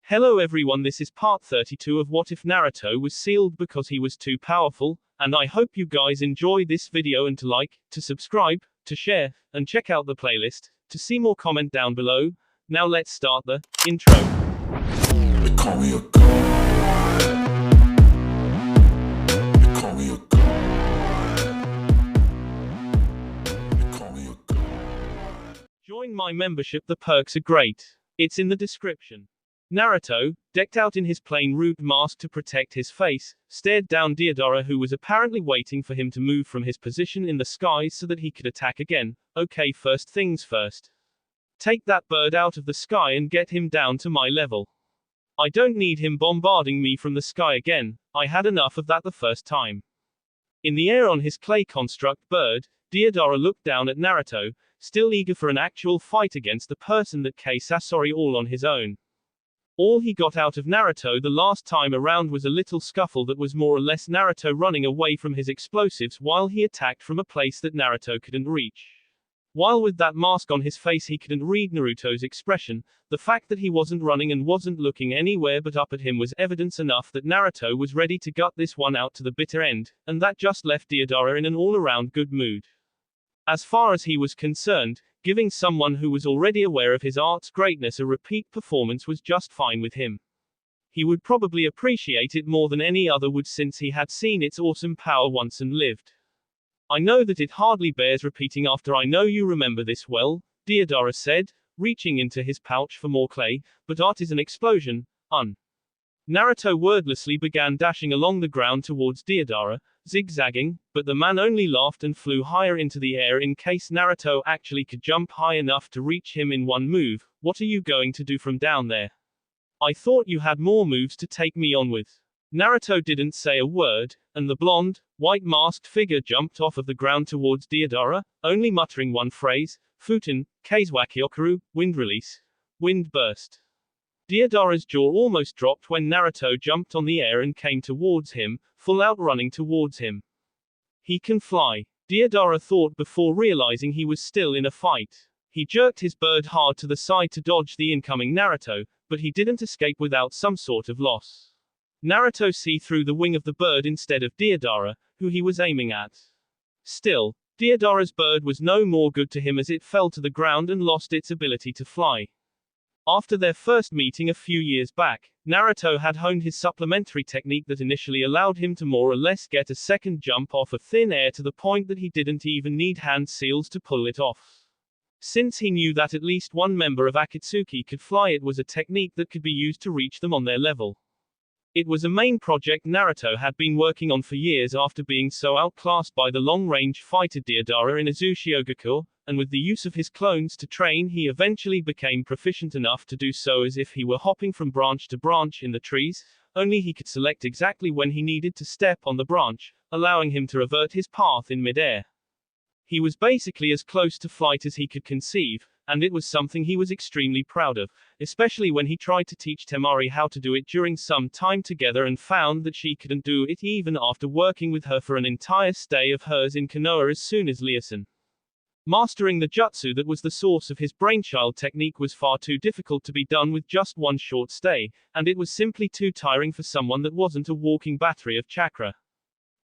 Hello everyone, this is part 32 of What If Naruto Was Sealed Because He Was Too Powerful, and I hope you guys enjoy this video and to like, to subscribe, to share, and check out the playlist, to see more comment down below. Now let's start the intro. They call me a god. They call me a god. They call me a god. Join my membership, the perks are great. It's in the description. Naruto, decked out in his plain root mask to protect his face, stared down Deidara, who was apparently waiting for him to move from his position in the skies so that he could attack again. Okay, first things first. Take that bird out of the sky and get him down to my level. I don't need him bombarding me from the sky again, I had enough of that the first time. In the air on his clay construct bird, Deidara looked down at Naruto, still eager for an actual fight against the person that Sasori all on his own. All he got out of Naruto the last time around was a little scuffle that was more or less Naruto running away from his explosives while he attacked from a place that Naruto couldn't reach. While with that mask on his face he couldn't read Naruto's expression, the fact that he wasn't running and wasn't looking anywhere but up at him was evidence enough that Naruto was ready to gut this one out to the bitter end, and that just left Deidara in an all-around good mood. As far as he was concerned, giving someone who was already aware of his art's greatness a repeat performance was just fine with him. He would probably appreciate it more than any other would since he had seen its awesome power once and lived. I know that it hardly bears repeating after I know you remember this well, Deidara said, reaching into his pouch for more clay, but art is an explosion, Naruto wordlessly began dashing along the ground towards Deidara, zigzagging, but the man only laughed and flew higher into the air in case Naruto actually could jump high enough to reach him in one move. What are you going to do from down there? I thought you had more moves to take me on with. Naruto didn't say a word, and the blonde, white-masked figure jumped off of the ground towards Deidara, only muttering one phrase, Futen, Kaiswakyokaru, wind release. Wind burst. Deidara's jaw almost dropped when Naruto jumped on the air and came towards him, full out running towards him. He can fly, Deidara thought before realizing he was still in a fight. He jerked his bird hard to the side to dodge the incoming Naruto, but he didn't escape without some sort of loss. Naruto see through the wing of the bird instead of Deidara, who he was aiming at. Still, Deidara's bird was no more good to him as it fell to the ground and lost its ability to fly. After their first meeting a few years back, Naruto had honed his supplementary technique that initially allowed him to more or less get a second jump off of thin air to the point that he didn't even need hand seals to pull it off. Since he knew that at least one member of Akatsuki could fly, it was a technique that could be used to reach them on their level. It was a main project Naruto had been working on for years after being so outclassed by the long-range fighter Deidara in Uzushiogakure, and with the use of his clones to train he eventually became proficient enough to do so as if he were hopping from branch to branch in the trees, only he could select exactly when he needed to step on the branch, allowing him to revert his path in midair. He was basically as close to flight as he could conceive, and it was something he was extremely proud of, especially when he tried to teach Temari how to do it during some time together and found that she couldn't do it even after working with her for an entire stay of hers in Konoha as soon as Liaison. Mastering the jutsu that was the source of his brainchild technique was far too difficult to be done with just one short stay, and it was simply too tiring for someone that wasn't a walking battery of chakra.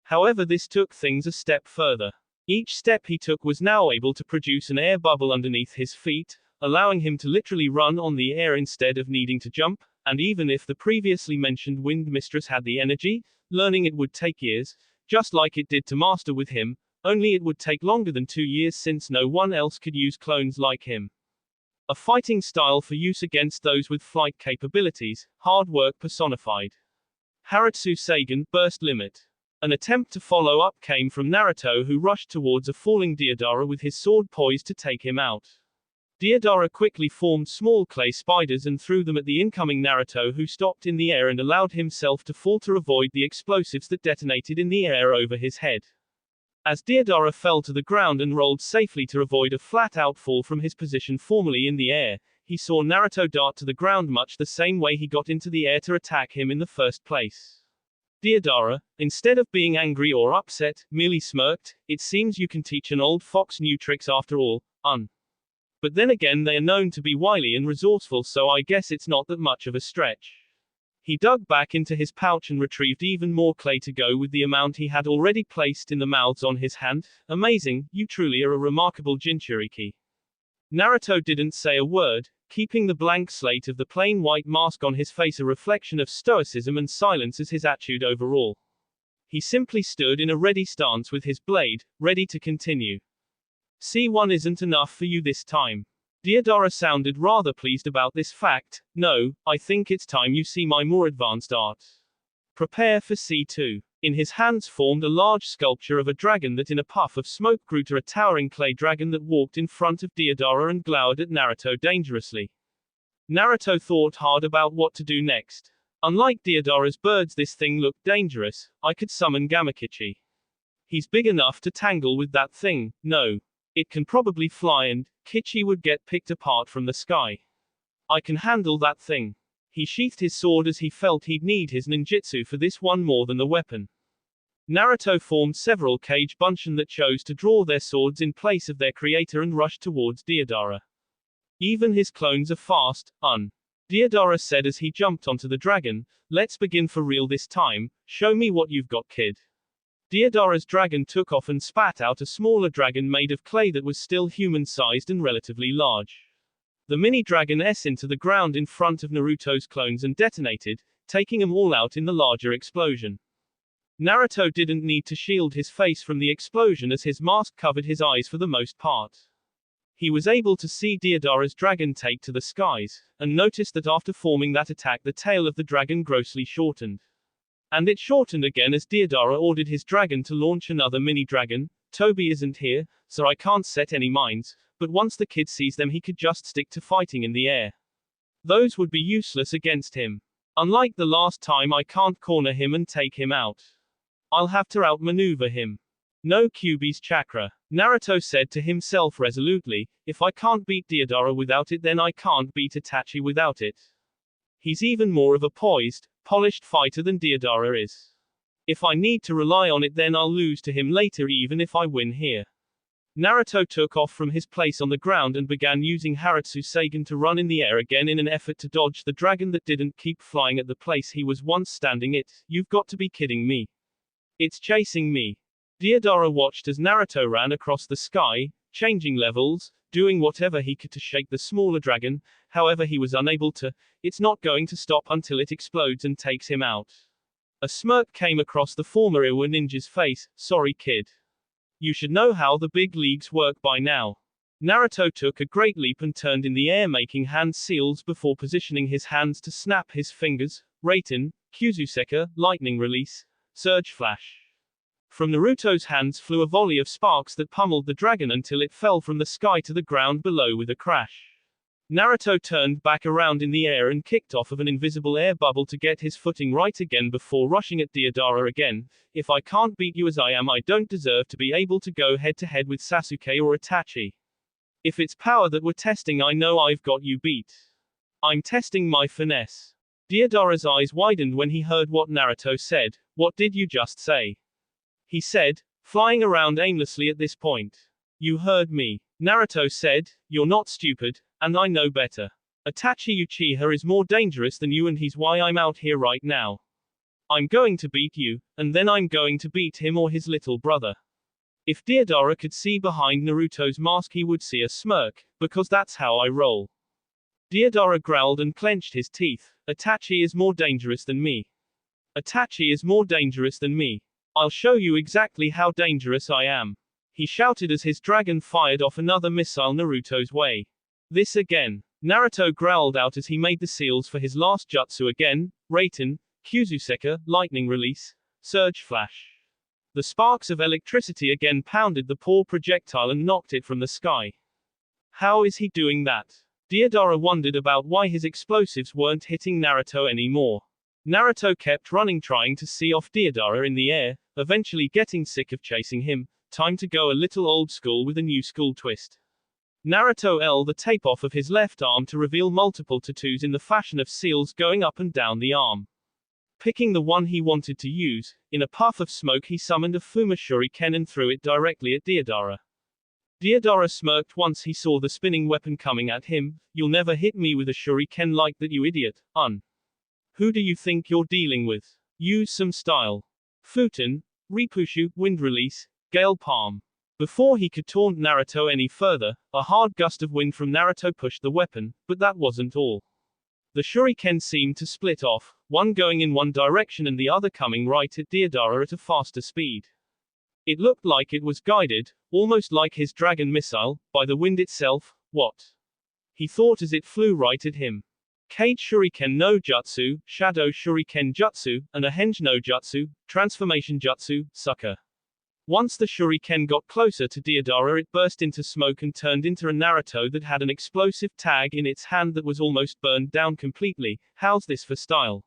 However, this took things a step further. Each step he took was now able to produce an air bubble underneath his feet, allowing him to literally run on the air instead of needing to jump, and even if the previously mentioned wind mistress had the energy, learning it would take years, just like it did to master with him, only it would take longer than 2 years since no one else could use clones like him. A fighting style for use against those with flight capabilities, hard work personified. Haratsu Seigen, burst limit. An attempt to follow up came from Naruto, who rushed towards a falling Deidara with his sword poised to take him out. Deidara quickly formed small clay spiders and threw them at the incoming Naruto, who stopped in the air and allowed himself to fall to avoid the explosives that detonated in the air over his head. As Deidara fell to the ground and rolled safely to avoid a flat-out fall from his position formerly in the air, he saw Naruto dart to the ground much the same way he got into the air to attack him in the first place. Deidara, instead of being angry or upset, merely smirked. It seems you can teach an old fox new tricks after all, But then again, they are known to be wily and resourceful, so I guess it's not that much of a stretch. He dug back into his pouch and retrieved even more clay to go with the amount he had already placed in the mouths on his hand. Amazing, you truly are a remarkable Jinchuriki. Naruto didn't say a word, keeping the blank slate of the plain white mask on his face a reflection of stoicism and silence as his attitude overall. He simply stood in a ready stance with his blade, ready to continue. C1 isn't enough for you this time. Deodara sounded rather pleased about this fact. No, I think it's time you see my more advanced art. Prepare for C2. In his hands formed a large sculpture of a dragon that in a puff of smoke grew to a towering clay dragon that walked in front of Deodara and glowered at Naruto dangerously. Naruto thought hard about what to do next. Unlike Deodara's birds, this thing looked dangerous. I could summon Gamakichi. He's big enough to tangle with that thing. No. It can probably fly and Kichi would get picked apart from the sky. I can handle that thing. He sheathed his sword as he felt he'd need his ninjutsu for this one more than the weapon. Naruto formed several kage bunshin that chose to draw their swords in place of their creator and rushed towards Deodara. Even his clones are fast, Deodara said as he jumped onto the dragon. Let's begin for real this time, show me what you've got, kid. Deodara's dragon took off and spat out a smaller dragon made of clay that was still human-sized and relatively large. The mini-dragon S into the ground in front of Naruto's clones and detonated, taking them all out in the larger explosion. Naruto didn't need to shield his face from the explosion as his mask covered his eyes for the most part. He was able to see Deodara's dragon take to the skies, and noticed that after forming that attack the tail of the dragon grossly shortened. And it shortened again as Deodara ordered his dragon to launch another mini-dragon. Toby isn't here, so I can't set any mines, but once the kid sees them he could just stick to fighting in the air. Those would be useless against him. Unlike the last time, I can't corner him and take him out. I'll have to outmaneuver him. No Kyuubi's chakra. Naruto said to himself resolutely, if I can't beat Deodara without it, then I can't beat Itachi without it. He's even more of a poised, polished fighter than Deodara is. If I need to rely on it, then I'll lose to him later even if I win here. Naruto took off from his place on the ground and began using Haratsu Seigen to run in the air again in an effort to dodge the dragon that didn't keep flying at the place he was once standing. You've got to be kidding me. It's chasing me. Deodara watched as Naruto ran across the sky, changing levels, doing whatever he could to shake the smaller dragon. However, he was unable to. It's not going to stop until it explodes and takes him out. A smirk came across the former Iwa ninja's face. Sorry, kid. You should know how the big leagues work by now. Naruto took a great leap and turned in the air, making hand seals before positioning his hands to snap his fingers. Raiten, Kyuzuseka, lightning release, surge flash. From Naruto's hands flew a volley of sparks that pummeled the dragon until it fell from the sky to the ground below with a crash. Naruto turned back around in the air and kicked off of an invisible air bubble to get his footing right again before rushing at Deodara again. If I can't beat you as I am, I don't deserve to be able to go head to head with Sasuke or Itachi. If it's power that we're testing, I know I've got you beat. I'm testing my finesse. Deodara's eyes widened when he heard what Naruto said. What did you just say? He said, flying around aimlessly at this point. You heard me. Naruto said, you're not stupid, and I know better. Itachi Uchiha is more dangerous than you, and he's why I'm out here right now. I'm going to beat you, and then I'm going to beat him or his little brother. If Deodara could see behind Naruto's mask, he would see a smirk, because that's how I roll. Deodara growled and clenched his teeth. Itachi is more dangerous than me. Itachi is more dangerous than me. I'll show you exactly how dangerous I am. He shouted as his dragon fired off another missile Naruto's way. This again. Naruto growled out as he made the seals for his last jutsu again. Raiten, Kyuzuseka, lightning release, surge flash. The sparks of electricity again pounded the poor projectile and knocked it from the sky. How is he doing that? Deodara wondered about why his explosives weren't hitting Naruto anymore. Naruto kept running, trying to see off Deodara in the air, eventually getting sick of chasing him. Time to go a little old school with a new school twist. Naruto held the tape off of his left arm to reveal multiple tattoos in the fashion of seals going up and down the arm. Picking the one he wanted to use, in a puff of smoke he summoned a Fuma Shuriken and threw it directly at Deodara. Deodara smirked once he saw the spinning weapon coming at him. You'll never hit me with a shuriken like that, you idiot. Who do you think you're dealing with? Use some style. Futen, Ripushu, wind release, gale palm. Before he could taunt Naruto any further, a hard gust of wind from Naruto pushed the weapon, but that wasn't all. The shuriken seemed to split off, one going in one direction and the other coming right at Deodara at a faster speed. It looked like it was guided, almost like his dragon missile, by the wind itself. What? He thought as it flew right at him. Kage Shuriken no Jutsu, Shadow Shuriken Jutsu, and a Henge no Jutsu, Transformation Jutsu, Sucker. Once the shuriken got closer to Deodara, it burst into smoke and turned into a Naruto that had an explosive tag in its hand that was almost burned down completely. How's this for style?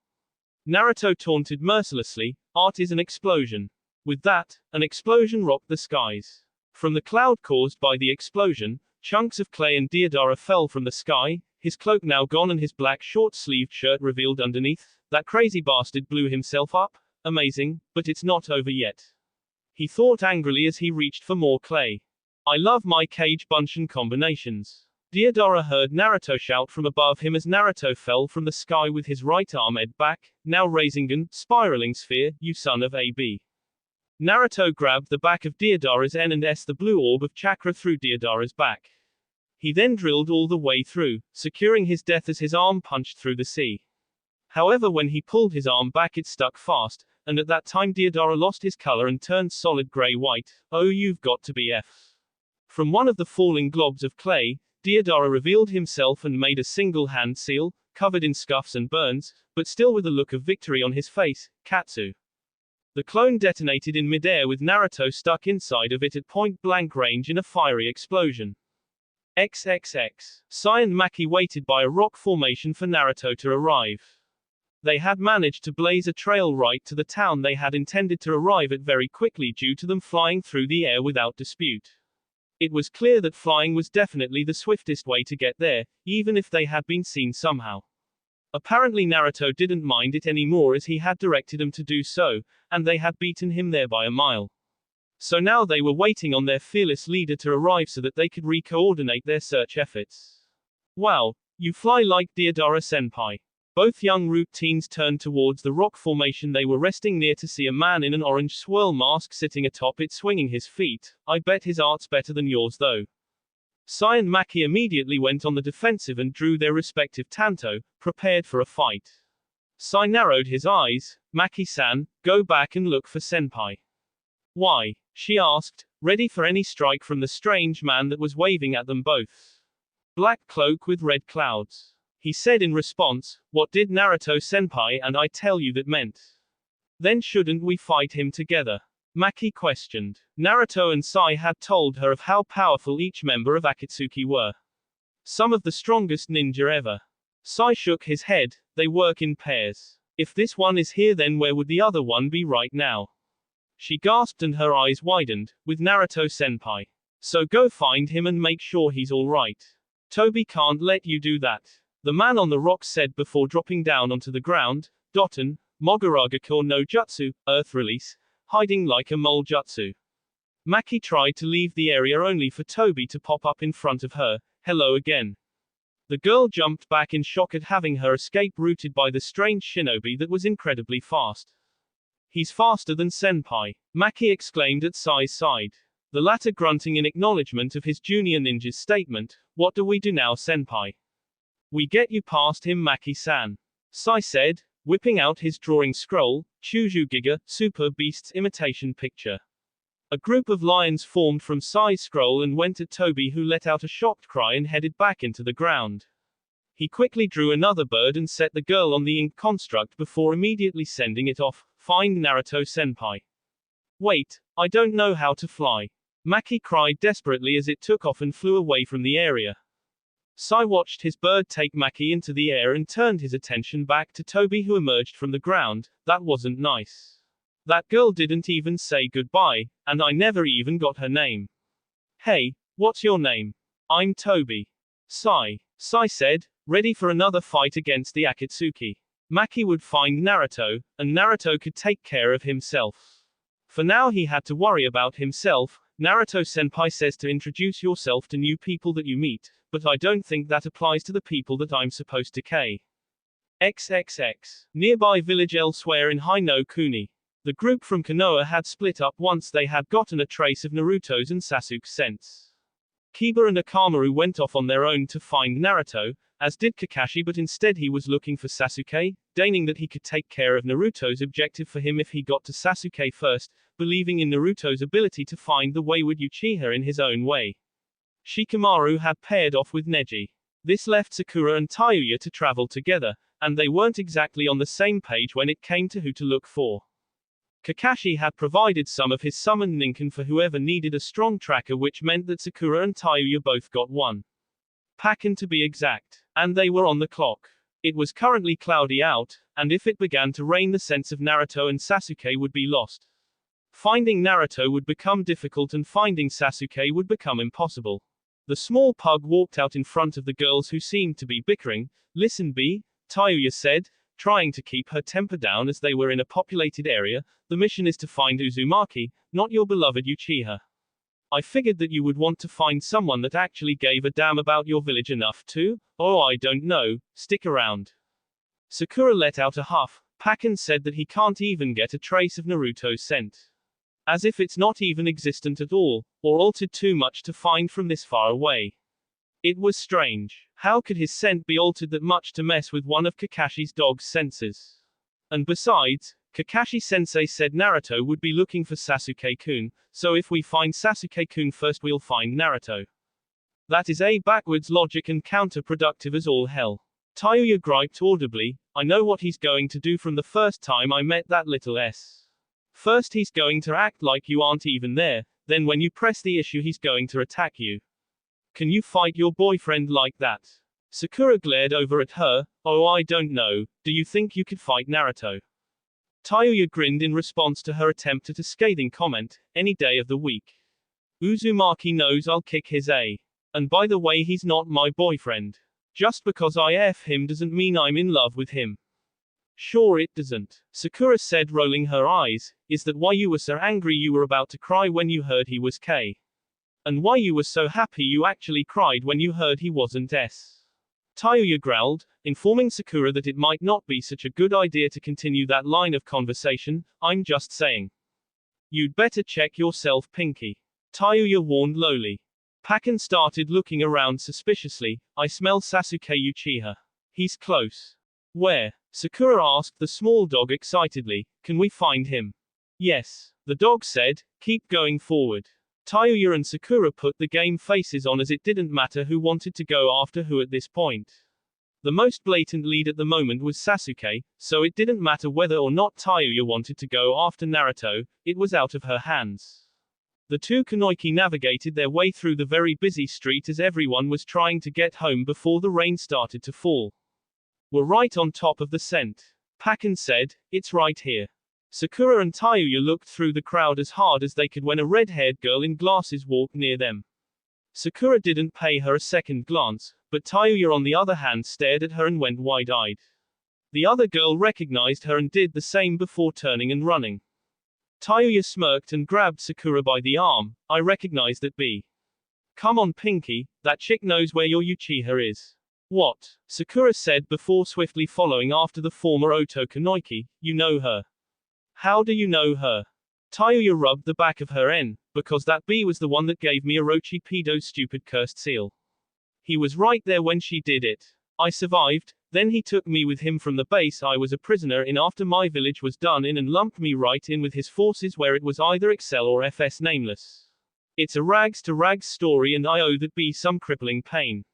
Naruto taunted mercilessly, art is an explosion. With that, an explosion rocked the skies. From the cloud caused by the explosion, chunks of clay and Deodara fell from the sky, his cloak now gone and his black short-sleeved shirt revealed underneath. That crazy bastard blew himself up. Amazing, but it's not over yet. He thought angrily as he reached for more clay. I love my Kage Bunshin combinations. Deodara heard Naruto shout from above him as Naruto fell from the sky with his right arm back, now Rasengan, spiraling sphere, you son of a b. Naruto grabbed the back of Deodara's N and S, the blue orb of chakra through Deodara's back. He then drilled all the way through, securing his death as his arm punched through the sea. However, when he pulled his arm back it stuck fast, and at that time Deodara lost his color and turned solid gray-white. Oh, you've got to be F. From one of the falling globs of clay, Deodara revealed himself and made a single hand seal, covered in scuffs and burns, but still with a look of victory on his face, Katsu. The clone detonated in midair with Naruto stuck inside of it at point-blank range in a fiery explosion. XXX. Sai and Maki waited by a rock formation for Naruto to arrive. They had managed to blaze a trail right to the town they had intended to arrive at very quickly due to them flying through the air without dispute. It was clear that flying was definitely the swiftest way to get there, even if they had been seen somehow. Apparently Naruto didn't mind it anymore as he had directed them to do so, and they had beaten him there by a mile. So now they were waiting on their fearless leader to arrive so that they could re-coordinate their search efforts. Wow, you fly like Deodara-senpai. Both young root teens turned towards the rock formation they were resting near to see a man in an orange swirl mask sitting atop it swinging his feet. I bet his art's better than yours though. Sai and Maki immediately went on the defensive and drew their respective tanto, prepared for a fight. Sai narrowed his eyes. Maki-san, go back and look for senpai. Why? She asked, ready for any strike from the strange man that was waving at them both. Black cloak with red clouds. He said in response, what did Naruto-senpai and I tell you that meant? Then shouldn't we fight him together? Maki questioned. Naruto and Sai had told her of how powerful each member of Akatsuki were. Some of the strongest ninja ever. Sai shook his head, they work in pairs. If this one is here then where would the other one be right now? She gasped and her eyes widened, with Naruto-senpai. So go find him and make sure he's alright. Toby can't let you do that. The man on the rock said before dropping down onto the ground. Doton, Mogaragakure no Jutsu, Earth Release, hiding like a mole jutsu. Maki tried to leave the area only for Toby to pop up in front of her. Hello again. The girl jumped back in shock at having her escape routed by the strange shinobi that was incredibly fast. He's faster than senpai, Maki exclaimed at Sai's side. The latter grunting in acknowledgement of his junior ninja's statement. What do we do now, senpai? We get you past him, Maki-san. Sai said, whipping out his drawing scroll, Chuju Giga, Super Beast's imitation picture. A group of lions formed from Sai's scroll and went at Toby, who let out a shocked cry and headed back into the ground. He quickly drew another bird and set the girl on the ink construct before immediately sending it off. Find Naruto-senpai. Wait, I don't know how to fly. Maki cried desperately as it took off and flew away from the area. Sai watched his bird take Maki into the air and turned his attention back to Toby, who emerged from the ground. That wasn't nice. That girl didn't even say goodbye, and I never even got her name. Hey, what's your name? I'm Toby. Sai said, ready for another fight against the Akatsuki. Maki would find Naruto, and Naruto could take care of himself. For now he had to worry about himself, Naruto-senpai says to introduce yourself to new people that you meet, but I don't think that applies to the people that I'm supposed to K. XXX. Nearby village elsewhere in Hino Kuni. The group from Konoha had split up once they had gotten a trace of Naruto's and Sasuke's scents. Kiba and Akamaru went off on their own to find Naruto, as did Kakashi, but instead he was looking for Sasuke, deigning that he could take care of Naruto's objective for him if he got to Sasuke first, believing in Naruto's ability to find the wayward Uchiha in his own way. Shikamaru had paired off with Neji. This left Sakura and Tayuya to travel together, and they weren't exactly on the same page when it came to who to look for. Kakashi had provided some of his summoned Ninken for whoever needed a strong tracker, which meant that Sakura and Tayuya both got one. Pakken to be exact. And they were on the clock. It was currently cloudy out, and if it began to rain the sense of Naruto and Sasuke would be lost. Finding Naruto would become difficult and finding Sasuke would become impossible. The small pug walked out in front of the girls who seemed to be bickering. Listen, B, Tayuya said, trying to keep her temper down as they were in a populated area, the mission is to find Uzumaki, not your beloved Uchiha. I figured that you would want to find someone that actually gave a damn about your village enough to, oh I don't know, stick around. Sakura let out a huff. Pakken said that he can't even get a trace of Naruto's scent. As if it's not even existent at all, or altered too much to find from this far away. It was strange. How could his scent be altered that much to mess with one of Kakashi's dog's senses? And besides, Kakashi-sensei said Naruto would be looking for Sasuke-kun, so if we find Sasuke-kun first we'll find Naruto. That is a backwards logic and counterproductive as all hell. Tayuya griped audibly, I know what he's going to do from the first time I met that little S. First he's going to act like you aren't even there, then when you press the issue he's going to attack you. Can you fight your boyfriend like that? Sakura glared over at her, oh I don't know, do you think you could fight Naruto? Tayuya grinned in response to her attempt at a scathing comment, any day of the week. Uzumaki knows I'll kick his A. And by the way he's not my boyfriend. Just because I F him doesn't mean I'm in love with him. Sure it doesn't. Sakura said, rolling her eyes, is that why you were so angry you were about to cry when you heard he was K? And why you were so happy you actually cried when you heard he wasn't S? Tayuya growled, informing Sakura that it might not be such a good idea to continue that line of conversation, I'm just saying. You'd better check yourself, Pinky. Tayuya warned lowly. Pakken started looking around suspiciously, I smell Sasuke Uchiha. He's close. Where? Sakura asked the small dog excitedly, can we find him? Yes. The dog said, keep going forward. Tayuya and Sakura put the game faces on as it didn't matter who wanted to go after who at this point. The most blatant lead at the moment was Sasuke, so it didn't matter whether or not Tayuya wanted to go after Naruto, it was out of her hands. The two Kunoichi navigated their way through the very busy street as everyone was trying to get home before the rain started to fall. We're right on top of the scent. Pakken said, it's right here. Sakura and Tayuya looked through the crowd as hard as they could when a red-haired girl in glasses walked near them. Sakura didn't pay her a second glance, but Tayuya on the other hand stared at her and went wide-eyed. The other girl recognized her and did the same before turning and running. Tayuya smirked and grabbed Sakura by the arm, I recognize that B. Come on Pinky, that chick knows where your Uchiha is. What? Sakura said before swiftly following after the former Oto Kunoichi, you know her. How do you know her? Tayuya rubbed the back of her N, because that B was the one that gave me Orochi Pedo's stupid cursed seal. He was right there when she did it. I survived, then he took me with him from the base I was a prisoner in after my village was done in and lumped me right in with his forces where it was either Excel or FS nameless. It's a rags to rags story and I owe that B some crippling pain.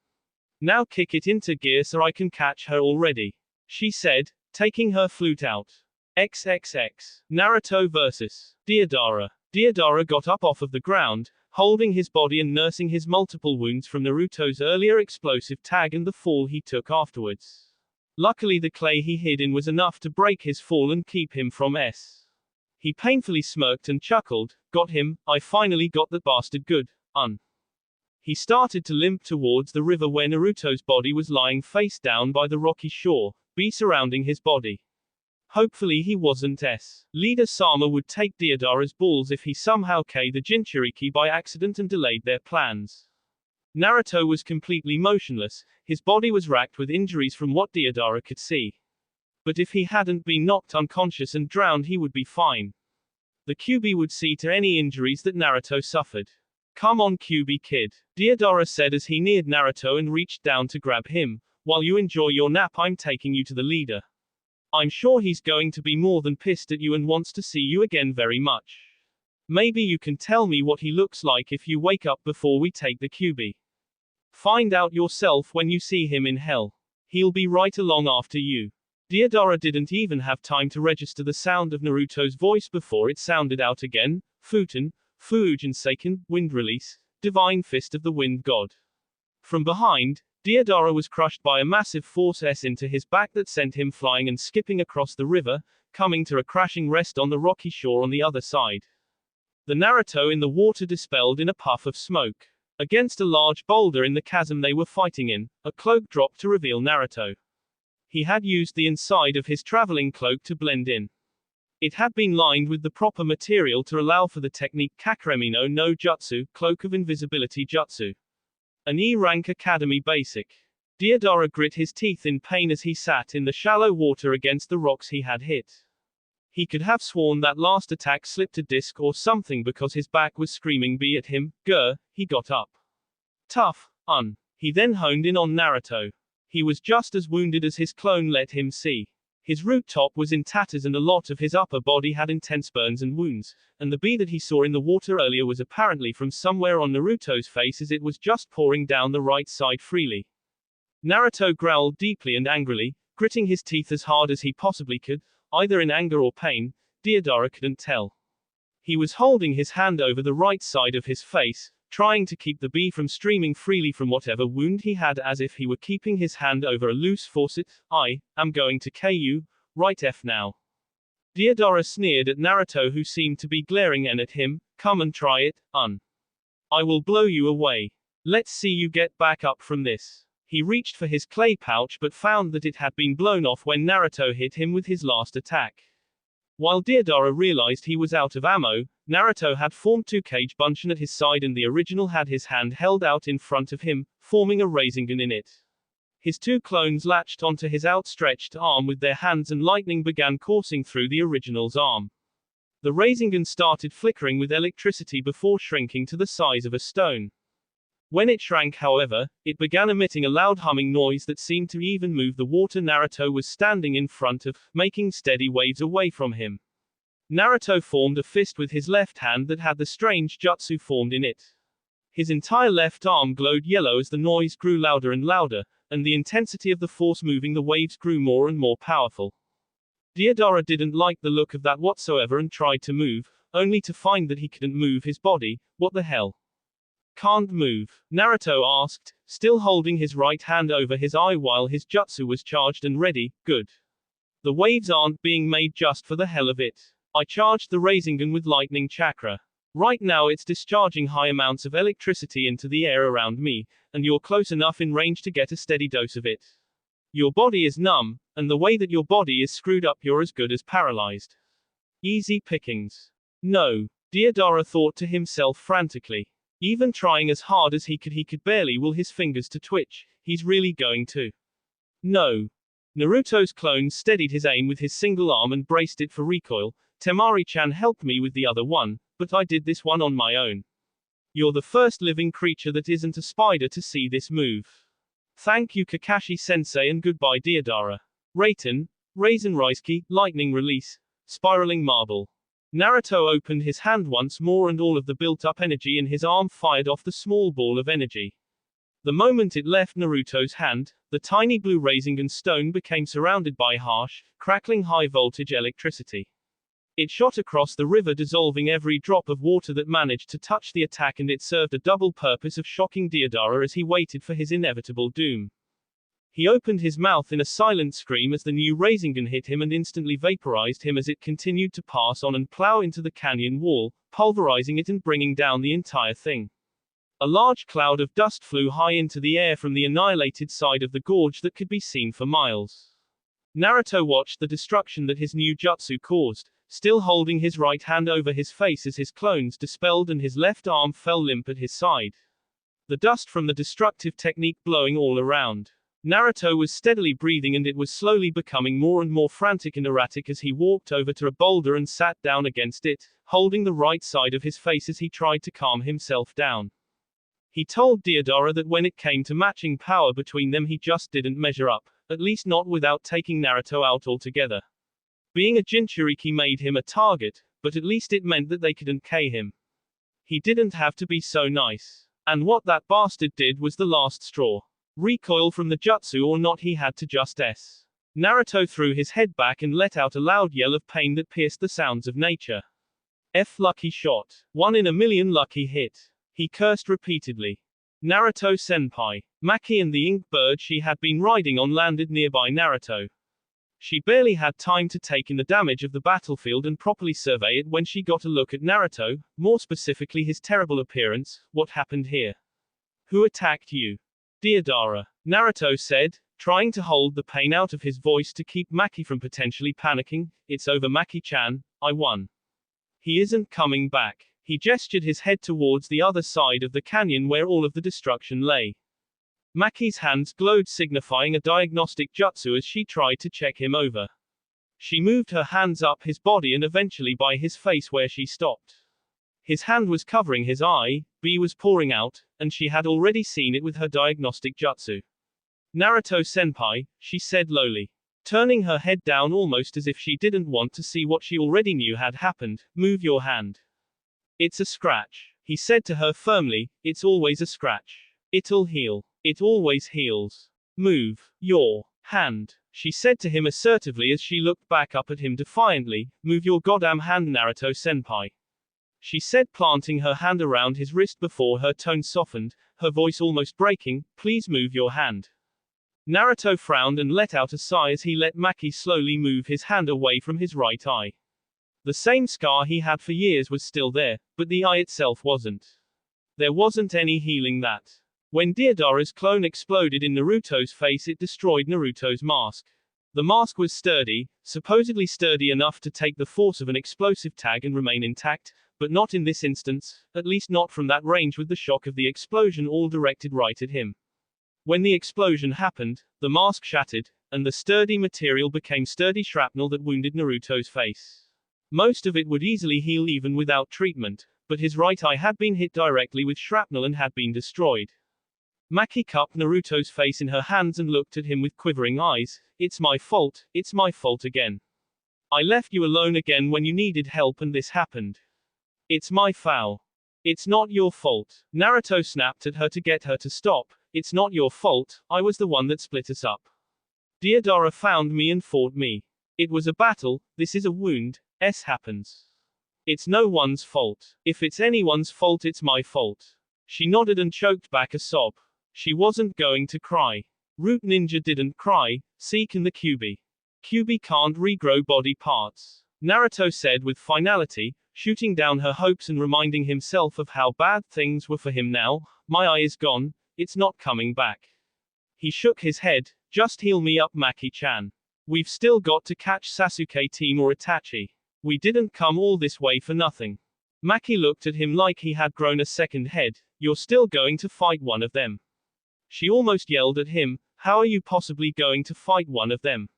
Now kick it into gear so I can catch her already. She said, taking her flute out. XXX. Naruto vs. Deodara. Deodara got up off of the ground, holding his body and nursing his multiple wounds from Naruto's earlier explosive tag and the fall he took afterwards. Luckily the clay he hid in was enough to break his fall and keep him from S. He painfully smirked and chuckled, got him, I finally got that bastard good, He started to limp towards the river where Naruto's body was lying face down by the rocky shore, B surrounding his body. Hopefully he wasn't Leader Sama would take Deodara's balls if he somehow K the Jinchuriki by accident and delayed their plans. Naruto was completely motionless, his body was racked with injuries from what Deodara could see. But if he hadn't been knocked unconscious and drowned he would be fine. The Kyuubi would see to any injuries that Naruto suffered. Come on Kyuubi kid, Deodara said as he neared Naruto and reached down to grab him. While you enjoy your nap I'm taking you to the leader. I'm sure he's going to be more than pissed at you and wants to see you again very much. Maybe you can tell me what he looks like if you wake up before we take the Kyuubi. Find out yourself when you see him in hell. He'll be right along after you. Deodara didn't even have time to register the sound of Naruto's voice before it sounded out again. Futen, Fuujin Seiken, Wind Release, Divine Fist of the Wind God. From behind, Deodara was crushed by a massive force into his back that sent him flying and skipping across the river, coming to a crashing rest on the rocky shore on the other side. The Naruto in the water dispelled in a puff of smoke. Against a large boulder in the chasm they were fighting in, a cloak dropped to reveal Naruto. He had used the inside of his traveling cloak to blend in. It had been lined with the proper material to allow for the technique Kakuremino no Jutsu, Cloak of Invisibility Jutsu. An E-rank academy basic. Deodara grit his teeth in pain as he sat in the shallow water against the rocks he had hit. He could have sworn that last attack slipped a disc or something because his back was screaming "Be at him, grr." He got up. Tough, He then honed in on Naruto. He was just as wounded as his clone let him see. His root top was in tatters and a lot of his upper body had intense burns and wounds, and the bee that he saw in the water earlier was apparently from somewhere on Naruto's face as it was just pouring down the right side freely. Naruto growled deeply and angrily, gritting his teeth as hard as he possibly could, either in anger or pain. Deodara couldn't tell. He was holding his hand over the right side of his face, trying to keep the bee from streaming freely from whatever wound he had as if he were keeping his hand over a loose faucet. I am going to KU, right F now. Deodara sneered at Naruto who seemed to be glaring at him. Come and try it, I will blow you away. Let's see you get back up from this. He reached for his clay pouch but found that it had been blown off when Naruto hit him with his last attack. While Deodara realized he was out of ammo, Naruto had formed two Kage Bunshin at his side and the original had his hand held out in front of him, forming a Rasengan in it. His two clones latched onto his outstretched arm with their hands and lightning began coursing through the original's arm. The Rasengan started flickering with electricity before shrinking to the size of a stone. When it shrank however, it began emitting a loud humming noise that seemed to even move the water Naruto was standing in front of, making steady waves away from him. Naruto formed a fist with his left hand that had the strange jutsu formed in it. His entire left arm glowed yellow as the noise grew louder and louder, and the intensity of the force moving the waves grew more and more powerful. Deodara didn't like the look of that whatsoever and tried to move, only to find that he couldn't move his body. What the hell? Can't move? Naruto asked, still holding his right hand over his eye while his jutsu was charged and ready. Good. The waves aren't being made just for the hell of it. I charged the Rasengan with lightning chakra. Right now it's discharging high amounts of electricity into the air around me, and you're close enough in range to get a steady dose of it. Your body is numb, and the way that your body is screwed up you're as good as paralyzed. Easy pickings. No. Deodara thought to himself frantically. Even trying as hard as he could barely will his fingers to twitch. He's really going to. No. Naruto's clone steadied his aim with his single arm and braced it for recoil. Temari-chan helped me with the other one, but I did this one on my own. You're the first living creature that isn't a spider to see this move. Thank you Kakashi-sensei and goodbye Deodara. Raiten, Raisin Raisuke, Lightning Release, Spiraling Marble. Naruto opened his hand once more and all of the built-up energy in his arm fired off the small ball of energy. The moment it left Naruto's hand, the tiny blue Rasengan stone became surrounded by harsh, crackling high-voltage electricity. It shot across the river dissolving every drop of water that managed to touch the attack and it served a double purpose of shocking Deodara as he waited for his inevitable doom. He opened his mouth in a silent scream as the new Rasengan hit him and instantly vaporized him as it continued to pass on and plow into the canyon wall, pulverizing it and bringing down the entire thing. A large cloud of dust flew high into the air from the annihilated side of the gorge that could be seen for miles. Naruto watched the destruction that his new jutsu caused, still holding his right hand over his face as his clones dispelled and his left arm fell limp at his side. The dust from the destructive technique blowing all around. Naruto was steadily breathing and it was slowly becoming more and more frantic and erratic as he walked over to a boulder and sat down against it, holding the right side of his face as he tried to calm himself down. He told Deodara that when it came to matching power between them he just didn't measure up, at least not without taking Naruto out altogether. Being a Jinchuriki made him a target, but at least it meant that they couldn't K him. He didn't have to be so nice. And what that bastard did was the last straw. Recoil from the jutsu or not, he had to just S. Naruto threw his head back and let out a loud yell of pain that pierced the sounds of nature. F lucky shot. 1 in a million lucky hit. He cursed repeatedly. Naruto senpai. Maki and the ink bird she had been riding on landed nearby Naruto. She barely had time to take in the damage of the battlefield and properly survey it when she got a look at Naruto, more specifically his terrible appearance. What happened here? Who attacked you? Deodara. Naruto said, trying to hold the pain out of his voice to keep Maki from potentially panicking. It's over, Maki-chan, I won. He isn't coming back. He gestured his head towards the other side of the canyon where all of the destruction lay. Maki's hands glowed, signifying a diagnostic jutsu as she tried to check him over. She moved her hands up his body and eventually by his face where she stopped. His hand was covering his eye, B was pouring out, and she had already seen it with her diagnostic jutsu. Naruto-senpai, she said lowly. Turning her head down almost as if she didn't want to see what she already knew had happened, move your hand. It's a scratch. He said to her firmly, it's always a scratch. It'll heal. It always heals. Move your hand. She said to him assertively as she looked back up at him defiantly, move your goddamn hand, Naruto-senpai. She said, planting her hand around his wrist before her tone softened, her voice almost breaking, please move your hand. Naruto frowned and let out a sigh as he let Maki slowly move his hand away from his right eye. The same scar he had for years was still there, but the eye itself wasn't. There wasn't any healing that. When Deodara's clone exploded in Naruto's face, it destroyed Naruto's mask. The mask was sturdy, supposedly sturdy enough to take the force of an explosive tag and remain intact, but not in this instance, at least not from that range with the shock of the explosion all directed right at him. When the explosion happened, the mask shattered, and the sturdy material became sturdy shrapnel that wounded Naruto's face. Most of it would easily heal even without treatment, but his right eye had been hit directly with shrapnel and had been destroyed. Maki cupped Naruto's face in her hands and looked at him with quivering eyes. It's my fault again. I left you alone again when you needed help and this happened. It's my foul. It's not your fault. Naruto snapped at her to get her to stop. It's not your fault, I was the one that split us up. Deodara found me and fought me. It was a battle, this is a wound, happens. It's no one's fault. If it's anyone's fault, it's my fault. She nodded and choked back a sob. She wasn't going to cry. Root Ninja didn't cry, see can the Kyuubi. Kyuubi can't regrow body parts. Naruto said with finality, shooting down her hopes and reminding himself of how bad things were for him now. My eye is gone, it's not coming back. He shook his head, just heal me up, Maki-chan. We've still got to catch Sasuke team or Itachi. We didn't come all this way for nothing. Maki looked at him like he had grown a second head. You're still going to fight one of them. She almost yelled at him, how are you possibly going to fight one of them?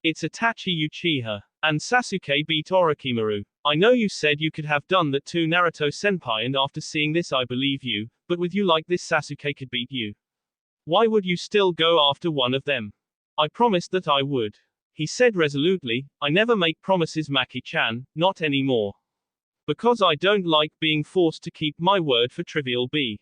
It's Itachi Uchiha. And Sasuke beat Orochimaru. I know you said you could have done that too, Naruto-senpai, and after seeing this I believe you, but with you like this Sasuke could beat you. Why would you still go after one of them? I promised that I would. He said resolutely, I never make promises, Maki-chan, not anymore. Because I don't like being forced to keep my word for trivial B.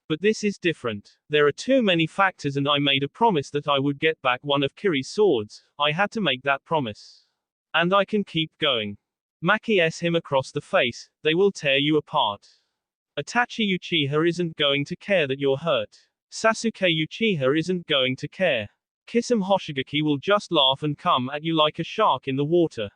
But this is different. There are too many factors and I made a promise that I would get back one of Kiri's swords. I had to make that promise. And I can keep going. Maki s him across the face, they will tear you apart. Itachi Uchiha isn't going to care that you're hurt. Sasuke Uchiha isn't going to care. Kisame Hoshigaki will just laugh and come at you like a shark in the water.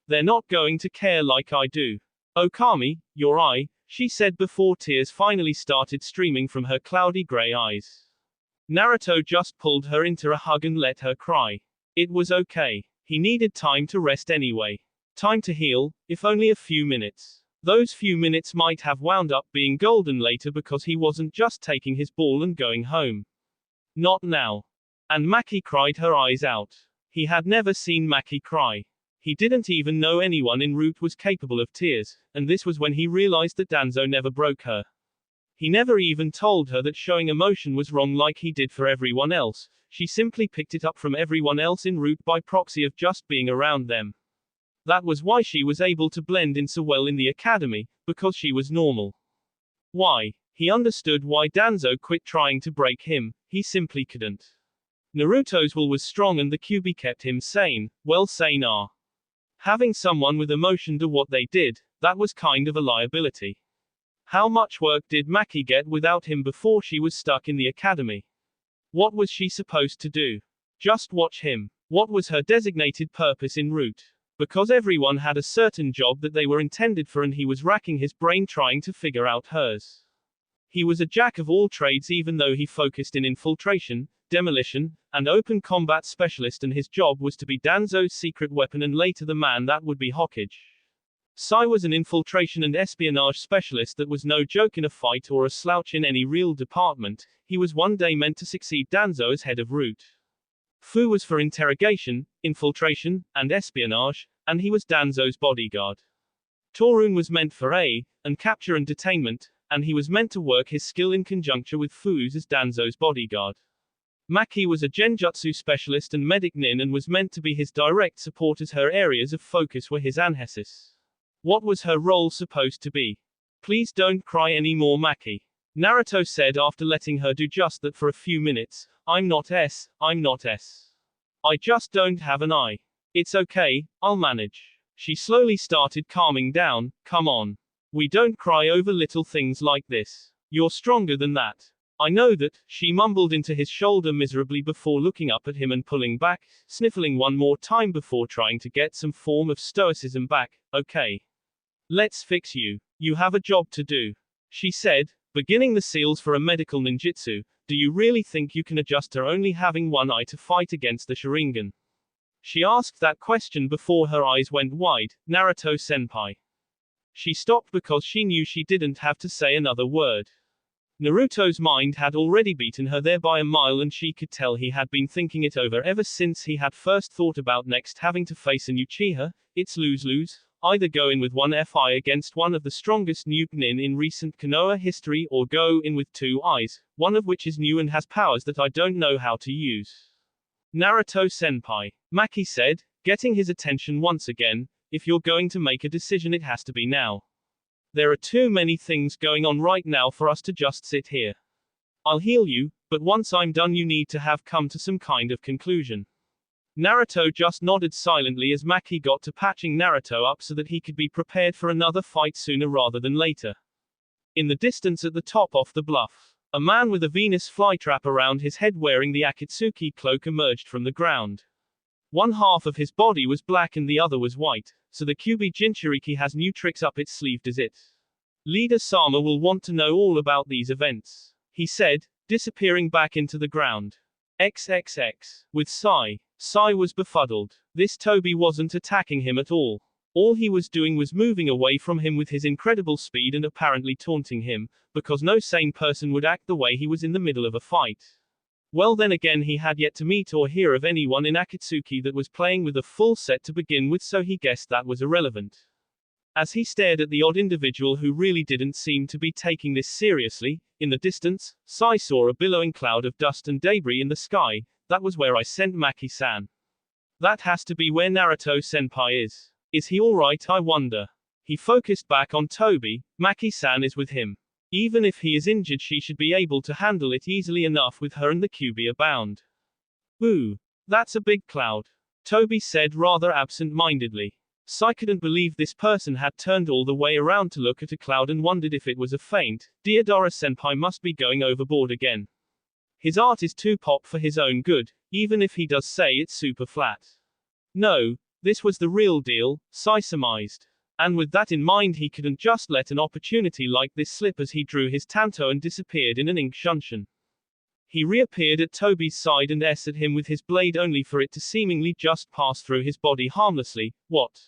They're not going to care like I do. Okami, your eye, she said before tears finally started streaming from her cloudy gray eyes. Naruto just pulled her into a hug and let her cry. It was okay. He needed time to rest anyway. Time to heal, if only a few minutes. Those few minutes might have wound up being golden later because he wasn't just taking his ball and going home. Not now. And Maki cried her eyes out. He had never seen Maki cry. He didn't even know anyone in Root was capable of tears, and this was when he realized that Danzo never broke her. He never even told her that showing emotion was wrong like he did for everyone else. She simply picked it up from everyone else in Root by proxy of just being around them. That was why she was able to blend in so well in the academy, because she was normal. Why? He understood why Danzo quit trying to break him, he simply couldn't. Naruto's will was strong and the Kyuubi kept him sane, well sane are. Having someone with emotion do what they did, that was kind of a liability. How much work did Maki get without him before she was stuck in the academy? What was she supposed to do? Just watch him. What was her designated purpose in Root? Because everyone had a certain job that they were intended for and he was racking his brain trying to figure out hers. He was a jack of all trades even though he focused in infiltration, demolition, and open combat specialist, and his job was to be Danzo's secret weapon and later the man that would be Hokage. Sai was an infiltration and espionage specialist that was no joke in a fight or a slouch in any real department. He was one day meant to succeed Danzo as head of Root. Fu was for interrogation, infiltration, and espionage, and he was Danzo's bodyguard. Torun was meant for and capture and detainment, and he was meant to work his skill in conjunction with Fu's as Danzo's bodyguard. Maki was a genjutsu specialist and medic nin and was meant to be his direct support as her areas of focus were his anhesis. What was her role supposed to be? Please don't cry anymore, Maki. Naruto said after letting her do just that for a few minutes. I'm not S. I just don't have an eye. It's okay, I'll manage. She slowly started calming down. Come on. We don't cry over little things like this. You're stronger than that. I know that, she mumbled into his shoulder miserably before looking up at him and pulling back, sniffling one more time before trying to get some form of stoicism back. Okay. Let's fix you. You have a job to do. She said, beginning the seals for a medical ninjutsu. Do you really think you can adjust her only having one eye to fight against the Sharingan? She asked that question before her eyes went wide. Naruto-senpai. She stopped because she knew she didn't have to say another word. Naruto's mind had already beaten her there by a mile and she could tell he had been thinking it over ever since he had first thought about next having to face an Uchiha. It's lose-lose. Either go in with one FI against one of the strongest nin in recent Konoha history or go in with two eyes, one of which is new and has powers that I don't know how to use. Naruto-senpai. Maki said, getting his attention once again, if you're going to make a decision it has to be now. There are too many things going on right now for us to just sit here. I'll heal you, but once I'm done you need to have come to some kind of conclusion. Naruto just nodded silently as Maki got to patching Naruto up so that he could be prepared for another fight sooner rather than later. In the distance at the top off the bluff, a man with a Venus flytrap around his head wearing the Akatsuki cloak emerged from the ground. One half of his body was black and the other was white, so the Kyuubi Jinchuriki has new tricks up its sleeve. Does it? Leader Sama will want to know all about these events, he said, disappearing back into the ground. XXX. With Sai. Sai was befuddled. This Toby wasn't attacking him at all. All he was doing was moving away from him with his incredible speed and apparently taunting him, because no sane person would act the way he was in the middle of a fight. Well then again he had yet to meet or hear of anyone in Akatsuki that was playing with a full set to begin with, so he guessed that was irrelevant. As he stared at the odd individual who really didn't seem to be taking this seriously, in the distance, Sai saw a billowing cloud of dust and debris in the sky. That was where I sent Maki-san. That has to be where Naruto-senpai is. Is he alright, I wonder? He focused back on Toby. Maki-san is with him. Even if he is injured she should be able to handle it easily enough with her and the Kyuubi abound. Ooh. That's a big cloud. Toby said rather absent-mindedly. Sai couldn't believe this person had turned all the way around to look at a cloud and wondered if it was a feint. Deidara-senpai must be going overboard again. His art is too pop for his own good, even if he does say it's super flat. No, this was the real deal, Sai surmised. And with that in mind he couldn't just let an opportunity like this slip as he drew his tanto and disappeared in an ink shunshin. He reappeared at Toby's side and s at him with his blade only for it to seemingly just pass through his body harmlessly. What?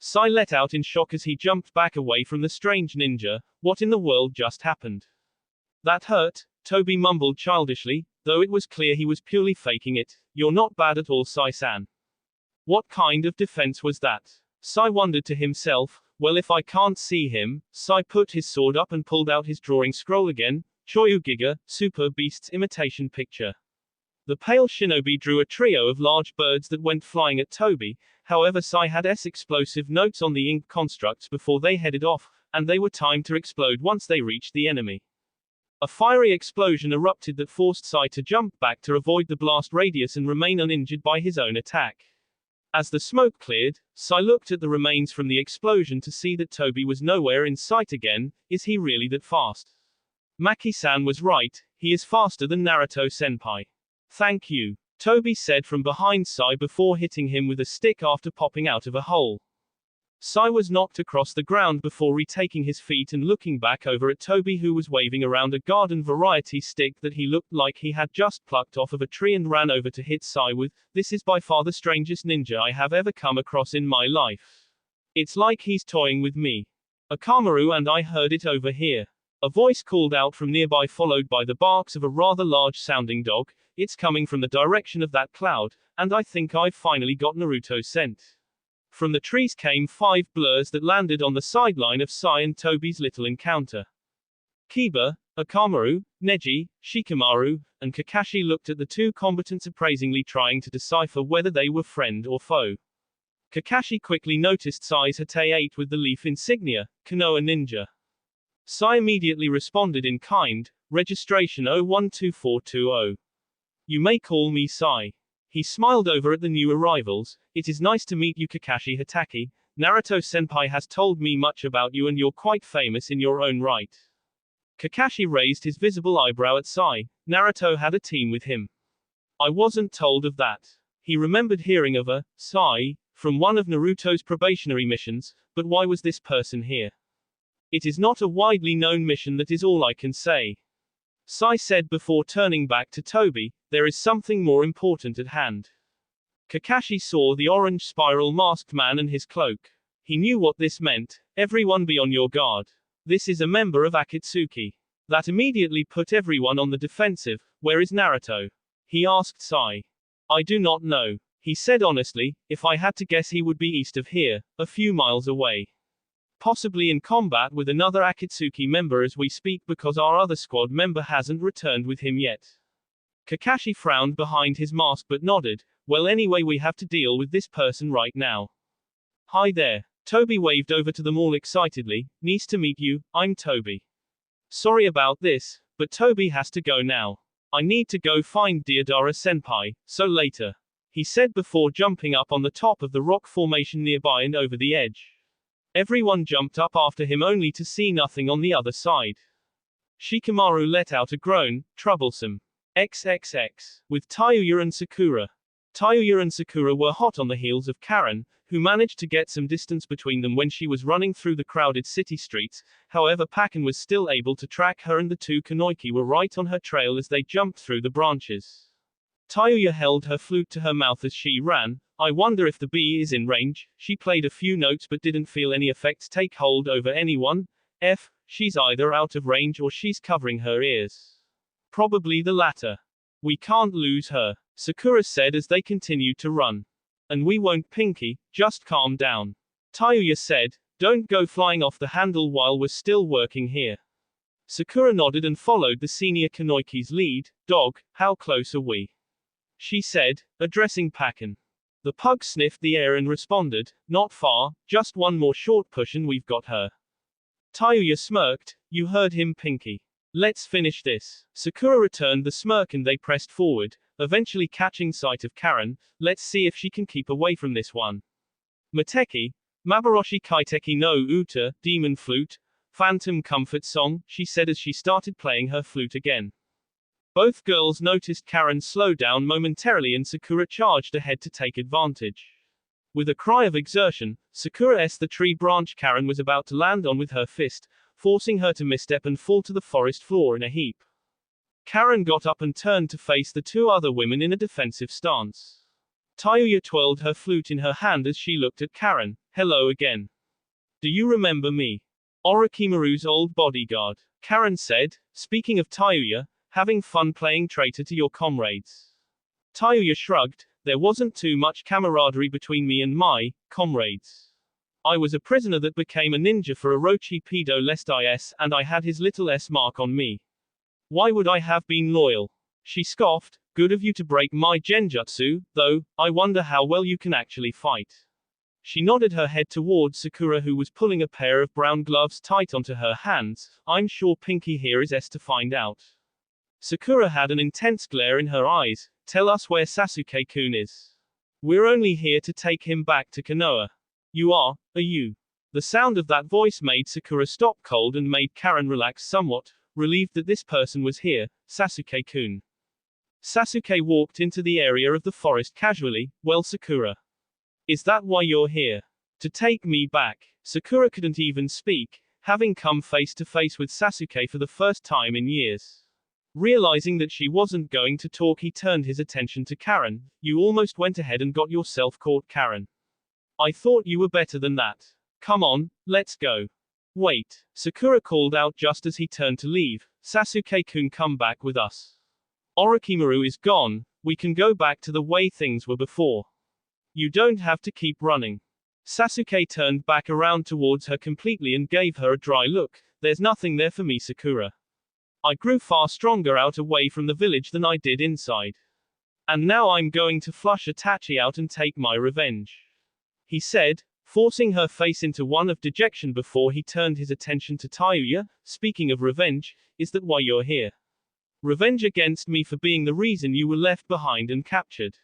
Sai let out in shock as he jumped back away from the strange ninja. What in the world just happened? That hurt, Toby mumbled childishly, though it was clear he was purely faking it. You're not bad at all, Sai-san. What kind of defense was that? Sai wondered to himself. Well, if I can't see him. Sai put his sword up and pulled out his drawing scroll again. Choyu Giga, Super Beast's imitation picture. The pale shinobi drew a trio of large birds that went flying at Toby. However, Sai had explosive notes on the ink constructs before they headed off, and they were timed to explode once they reached the enemy. A fiery explosion erupted that forced Sai to jump back to avoid the blast radius and remain uninjured by his own attack. As the smoke cleared, Sai looked at the remains from the explosion to see that Toby was nowhere in sight again. Is he really that fast? Maki-san was right, he is faster than Naruto-senpai. Thank you, Toby said from behind Sai before hitting him with a stick after popping out of a hole. Sai was knocked across the ground before retaking his feet and looking back over at Toby, who was waving around a garden variety stick that he looked like he had just plucked off of a tree and ran over to hit Sai with. This is by far the strangest ninja I have ever come across in my life. It's like he's toying with me. Akamaru and I heard it over here. A voice called out from nearby, followed by the barks of a rather large-sounding dog. It's coming from the direction of that cloud, and I think I've finally got Naruto's scent. From the trees came 5 blurs that landed on the sideline of Sai and Toby's little encounter. Kiba, Akamaru, Neji, Shikamaru, and Kakashi looked at the two combatants appraisingly, trying to decipher whether they were friend or foe. Kakashi quickly noticed Sai's Hatei 8 with the leaf insignia, Konoha Ninja. Sai immediately responded in kind, registration 012420. You may call me Sai. He smiled over at the new arrivals. It is nice to meet you, Kakashi Hatake. Naruto-senpai has told me much about you and you're quite famous in your own right. Kakashi raised his visible eyebrow at Sai. Naruto had a team with him. I wasn't told of that. He remembered hearing of a Sai from one of Naruto's probationary missions, but why was this person here? It is not a widely known mission, that is all I can say. Sai said before turning back to Toby. There is something more important at hand. Kakashi saw the orange spiral masked man and his cloak. He knew what this meant. Everyone be on your guard. This is a member of Akatsuki. That immediately put everyone on the defensive. Where is Naruto? He asked Sai. I do not know. He said honestly, if I had to guess he would be east of here, a few miles away. Possibly in combat with another Akatsuki member as we speak, because our other squad member hasn't returned with him yet. Kakashi frowned behind his mask but nodded. Well, anyway, we have to deal with this person right now. Hi there. Toby waved over to them all excitedly. Nice to meet you, I'm Toby. Sorry about this, but Toby has to go now. I need to go find Deidara-senpai, so later. He said before jumping up on the top of the rock formation nearby and over the edge. Everyone jumped up after him only to see nothing on the other side. Shikamaru let out a groan. Troublesome. XXX. With Tayuya and Sakura. Tayuya and Sakura were hot on the heels of Karen, who managed to get some distance between them when she was running through the crowded city streets. However, Pakken was still able to track her, and the two Kunoiki were right on her trail as they jumped through the branches. Tayuya held her flute to her mouth as she ran. I wonder if the bee is in range. She played a few notes but didn't feel any effects take hold over anyone. She's either out of range or she's covering her ears. Probably the latter. We can't lose her, Sakura said as they continued to run. And we won't, Pinky, just calm down. Tayuya said, don't go flying off the handle while we're still working here. Sakura nodded and followed the senior Kunoiki's lead. Dog, how close are we? She said, addressing Pakken. The pug sniffed the air and responded, not far, just one more short push and we've got her. Tayuya smirked, you heard him, Pinky. Let's finish this. Sakura returned the smirk and they pressed forward, eventually catching sight of Karen. Let's see if she can keep away from this one. Mateki, Maboroshi Kaiteki no Uta, Demon Flute, Phantom Comfort Song, she said as she started playing her flute again. Both girls noticed Karen slow down momentarily and Sakura charged ahead to take advantage. With a cry of exertion, Sakura s the tree branch Karen was about to land on with her fist, forcing her to misstep and fall to the forest floor in a heap. Karen got up and turned to face the two other women in a defensive stance. Tayuya twirled her flute in her hand as she looked at Karen. Hello again. Do you remember me? Orochimaru's old bodyguard. Karen said, speaking of Tayuya, having fun playing traitor to your comrades. Tayuya shrugged, there wasn't too much camaraderie between me and my comrades. I was a prisoner that became a ninja for Orochi Pedo lest is, and I had his little S mark on me. Why would I have been loyal? She scoffed, good of you to break my genjutsu, though, I wonder how well you can actually fight. She nodded her head towards Sakura who was pulling a pair of brown gloves tight onto her hands. I'm sure Pinky here is S to find out. Sakura had an intense glare in her eyes. Tell us where Sasuke-kun is. We're only here to take him back to Konoha. You are you? The sound of that voice made Sakura stop cold and made Karen relax somewhat, relieved that this person was here, Sasuke-kun. Sasuke walked into the area of the forest casually. Well, Sakura. Is that why you're here? To take me back? Sakura couldn't even speak, having come face to face with Sasuke for the first time in years. Realizing that she wasn't going to talk, he turned his attention to Karen. You almost went ahead and got yourself caught, Karen. I thought you were better than that. Come on, let's go. Wait, Sakura called out just as he turned to leave. Sasuke-kun, come back with us. Orochimaru is gone, we can go back to the way things were before. You don't have to keep running. Sasuke turned back around towards her completely and gave her a dry look. There's nothing there for me, Sakura. I grew far stronger out away from the village than I did inside. And now I'm going to flush Itachi out and take my revenge. He said, forcing her face into one of dejection before he turned his attention to Tayuya. Speaking of revenge, is that why you're here? Revenge against me for being the reason you were left behind and captured.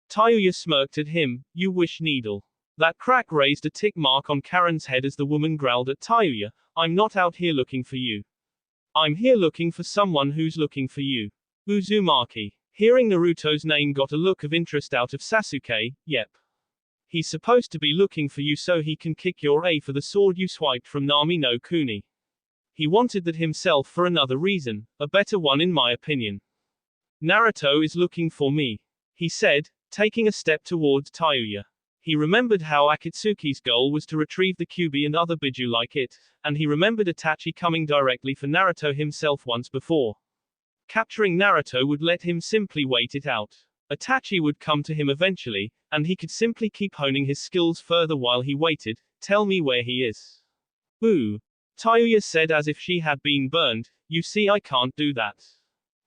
Tayuya smirked at him. You wish needle. That crack raised a tick mark on Karen's head as the woman growled at Tayuya. I'm not out here looking for you. I'm here looking for someone who's looking for you. Uzumaki. Hearing Naruto's name got a look of interest out of Sasuke. Yep. He's supposed to be looking for you so he can kick your A for the sword you swiped from Nami no Kuni. He wanted that himself for another reason, a better one in my opinion. Naruto is looking for me, he said, taking a step towards Tayuya. He remembered how Akatsuki's goal was to retrieve the Kyuubi and other Biju like it, and he remembered Itachi coming directly for Naruto himself once before. Capturing Naruto would let him simply wait it out. Itachi would come to him eventually, and he could simply keep honing his skills further while he waited. Tell me where he is. Ooh. Tayuya said as if she had been burned. You see, I can't do that.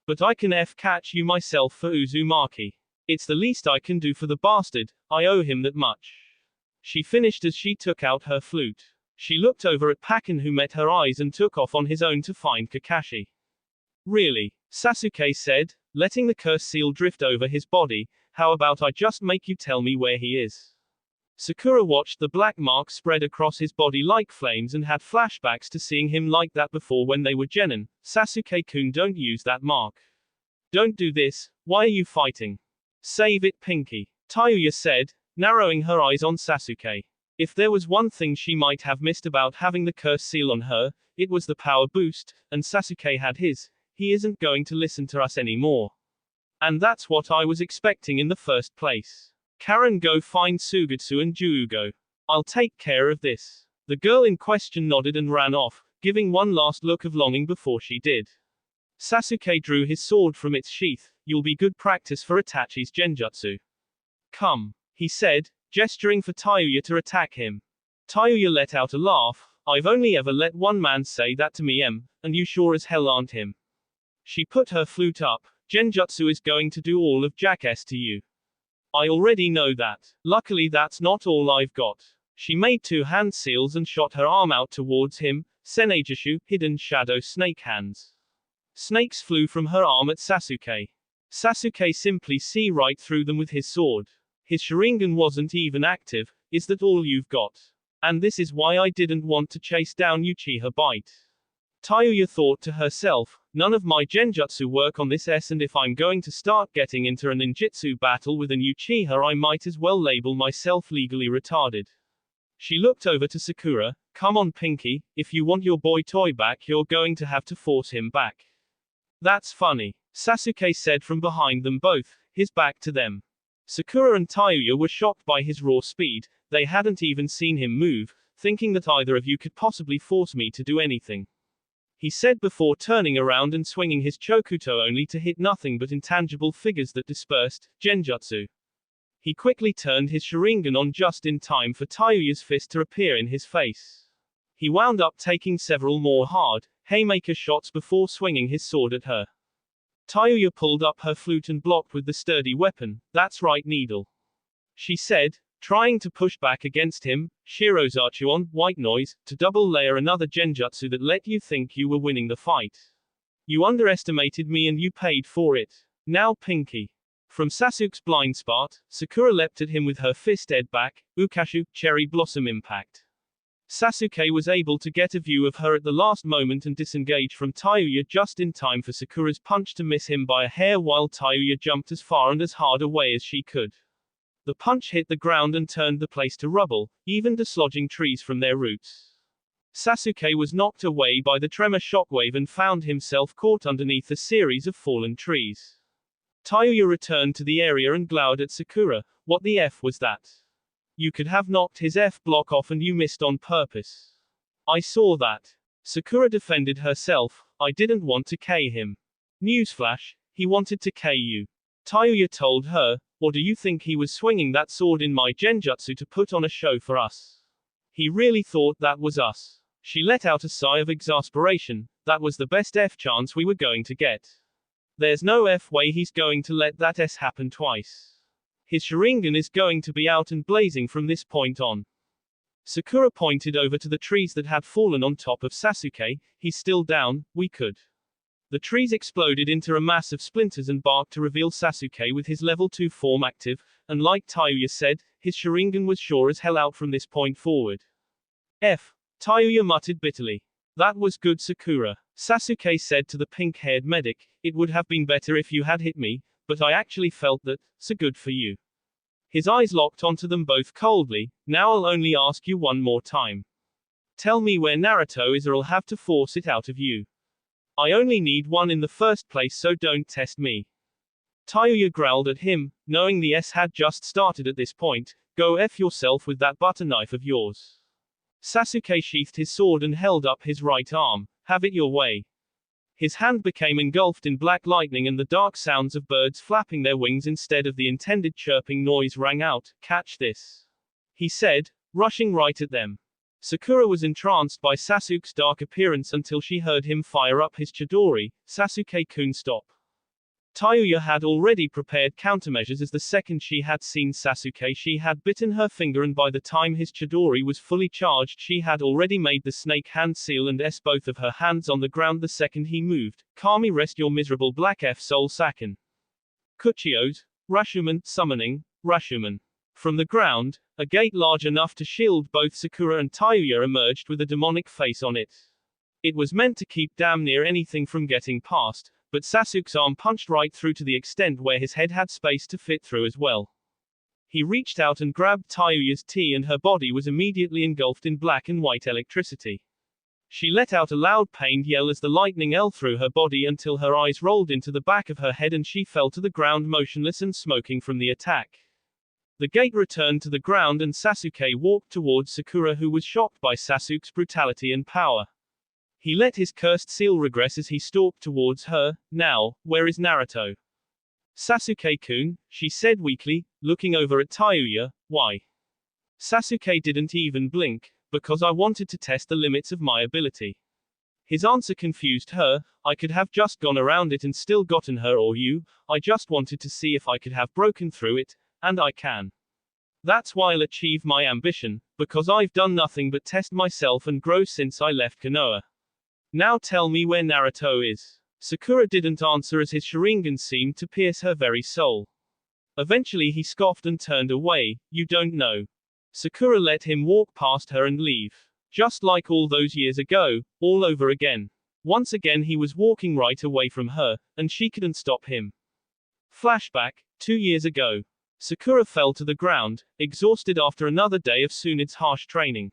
But I can catch you myself for Uzumaki. It's the least I can do for the bastard, I owe him that much. She finished as she took out her flute. She looked over at Pakken who met her eyes and took off on his own to find Kakashi. Really? Sasuke said, letting the curse seal drift over his body. How about I just make you tell me where he is? Sakura watched the black mark spread across his body like flames and had flashbacks to seeing him like that before when they were genin. Sasuke-kun, don't use that mark. Don't do this, why are you fighting? Save it, Pinky. Tayuya said, narrowing her eyes on Sasuke. If there was one thing she might have missed about having the curse seal on her, it was the power boost, and Sasuke had his. He isn't going to listen to us anymore. And that's what I was expecting in the first place. Karen, go find Sugetsu and Juugo. I'll take care of this. The girl in question nodded and ran off, giving one last look of longing before she did. Sasuke drew his sword from its sheath. You'll be good practice for Itachi's genjutsu. Come, he said, gesturing for Tayuya to attack him. Tayuya let out a laugh. I've only ever let one man say that to me, and you sure as hell aren't him. She put her flute up. Genjutsu is going to do all of Jackass to you. I already know that. Luckily that's not all I've got. She made two hand seals and shot her arm out towards him. Senajushu, hidden shadow snake hands. Snakes flew from her arm at Sasuke. Sasuke simply see right through them with his sword. His Sharingan wasn't even active. Is that all you've got? And this is why I didn't want to chase down Uchiha Bite. Tayuya thought to herself, none of my genjutsu work on this and if I'm going to start getting into a ninjutsu battle with an Uchiha I might as well label myself legally retarded. She looked over to Sakura. Come on Pinky, if you want your boy toy back you're going to have to force him back. That's funny, Sasuke said from behind them both, his back to them. Sakura and Tayuya were shocked by his raw speed, they hadn't even seen him move, thinking that either of you could possibly force me to do anything. He said before turning around and swinging his chokuto only to hit nothing but intangible figures that dispersed, genjutsu. He quickly turned his Sharingan on just in time for Tayuya's fist to appear in his face. He wound up taking several more hard, haymaker shots before swinging his sword at her. Tayuya pulled up her flute and blocked with the sturdy weapon. That's right, Needle, she said, trying to push back against him. Shirozatsuon, white noise, to double layer another genjutsu that let you think you were winning the fight. You underestimated me and you paid for it. Now Pinky. From Sasuke's blind spot, Sakura leapt at him with her fist ed back, Ukashu, cherry blossom impact. Sasuke was able to get a view of her at the last moment and disengage from Tayuya just in time for Sakura's punch to miss him by a hair while Tayuya jumped as far and as hard away as she could. The punch hit the ground and turned the place to rubble, even dislodging trees from their roots. Sasuke was knocked away by the tremor shockwave and found himself caught underneath a series of fallen trees. Tayuya returned to the area and glowered at Sakura. What the F was that? You could have knocked his F block off and you missed on purpose. I saw that. Sakura defended herself. I didn't want to K him. Newsflash, he wanted to K you. Tayuya told her, or do you think he was swinging that sword in my genjutsu to put on a show for us? He really thought that was us. She let out a sigh of exasperation. That was the best F chance we were going to get. There's no F way he's going to let that S happen twice. His Sharingan is going to be out and blazing from this point on. Sakura pointed over to the trees that had fallen on top of Sasuke. He's still down, we could. The trees exploded into a mass of splinters and bark to reveal Sasuke with his level 2 form active, and like Tayuya said, his Sharingan was sure as hell out from this point forward. F. Tayuya muttered bitterly. That was good, Sakura. Sasuke said to the pink-haired medic, it would have been better if you had hit me, but I actually felt that, so good for you. His eyes locked onto them both coldly. Now I'll only ask you one more time. Tell me where Naruto is or I'll have to force it out of you. I only need one in the first place, so don't test me. Tayuya growled at him, knowing the S had just started at this point. Go F yourself with that butter knife of yours. Sasuke sheathed his sword and held up his right arm. Have it your way. His hand became engulfed in black lightning and the dark sounds of birds flapping their wings instead of the intended chirping noise rang out. Catch this, he said, rushing right at them. Sakura was entranced by Sasuke's dark appearance until she heard him fire up his Chidori. Sasuke-kun, stop. Tayuya had already prepared countermeasures as the second she had seen Sasuke she had bitten her finger, and by the time his Chidori was fully charged she had already made the snake hand seal and S both of her hands on the ground the second he moved. Kami, rest your miserable black F soul Saken. Kuchios, Rashomon, summoning, Rashomon. From the ground, a gate large enough to shield both Sakura and Tayuya emerged with a demonic face on it. It was meant to keep damn near anything from getting past, but Sasuke's arm punched right through to the extent where his head had space to fit through as well. He reached out and grabbed Tayuya's T and her body was immediately engulfed in black and white electricity. She let out a loud pained yell as the lightning L through her body until her eyes rolled into the back of her head and she fell to the ground motionless and smoking from the attack. The gate returned to the ground and Sasuke walked towards Sakura, who was shocked by Sasuke's brutality and power. He let his cursed seal regress as he stalked towards her. Now, where is Naruto? Sasuke-kun, she said weakly, looking over at Tayuya. Why? Sasuke didn't even blink. Because I wanted to test the limits of my ability. His answer confused her. I could have just gone around it and still gotten her or you. I just wanted to see if I could have broken through it, and I can. That's why I'll achieve my ambition, because I've done nothing but test myself and grow since I left Konoha. Now tell me where Naruto is. Sakura didn't answer as his Sharingan seemed to pierce her very soul. Eventually he scoffed and turned away. You don't know. Sakura let him walk past her and leave. Just like all those years ago, all over again. Once again he was walking right away from her, and she couldn't stop him. Flashback, 2 years ago. Sakura fell to the ground, exhausted after another day of Tsunde's harsh training.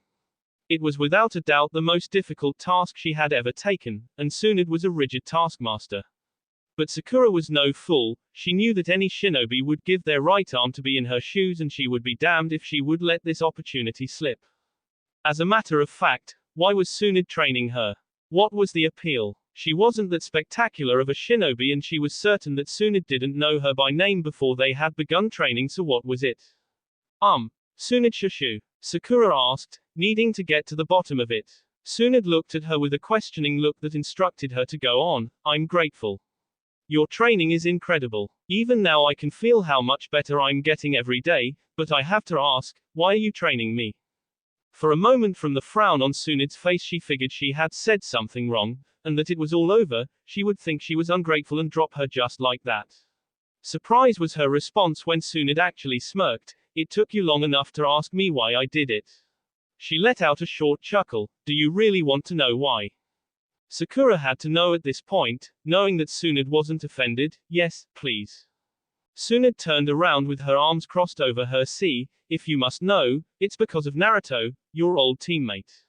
It was without a doubt the most difficult task she had ever taken, and Tsunade was a rigid taskmaster. But Sakura was no fool. She knew that any shinobi would give their right arm to be in her shoes, and she would be damned if she would let this opportunity slip. As a matter of fact, why was Tsunade training her? What was the appeal? She wasn't that spectacular of a shinobi, and she was certain that Tsunade didn't know her by name before they had begun training, so what was it? Tsunade Shushu? Sakura asked, needing to get to the bottom of it. Tsunade looked at her with a questioning look that instructed her to go on. I'm grateful. Your training is incredible. Even now I can feel how much better I'm getting every day, but I have to ask, why are you training me? For a moment, from the frown on Tsunade's face, she figured she had said something wrong, and that it was all over. She would think she was ungrateful and drop her just like that. Surprise was her response when Tsunade actually smirked. It took you long enough to ask me why I did it. She let out a short chuckle. Do you really want to know why? Sakura had to know at this point, knowing that Tsunade wasn't offended. Yes, please. Tsunade turned around with her arms crossed over her. See, if you must know, it's because of Naruto, your old teammate.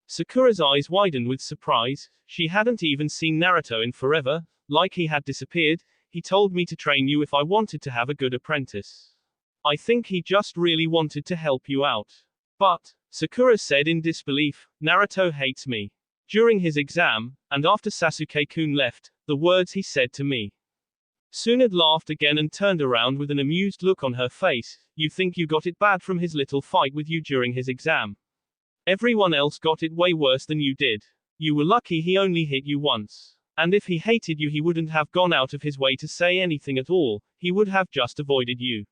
Sakura's eyes widened with surprise. She hadn't even seen Naruto in forever, like he had disappeared. He told me to train you if I wanted to have a good apprentice. I think he just really wanted to help you out. But, Sakura said in disbelief, Naruto hates me. During his exam, and after Sasuke-kun left, the words he said to me. Tsunade laughed again and turned around with an amused look on her face. You think you got it bad from his little fight with you during his exam? Everyone else got it way worse than you did. You were lucky he only hit you once. And if he hated you, he wouldn't have gone out of his way to say anything at all. He would have just avoided you.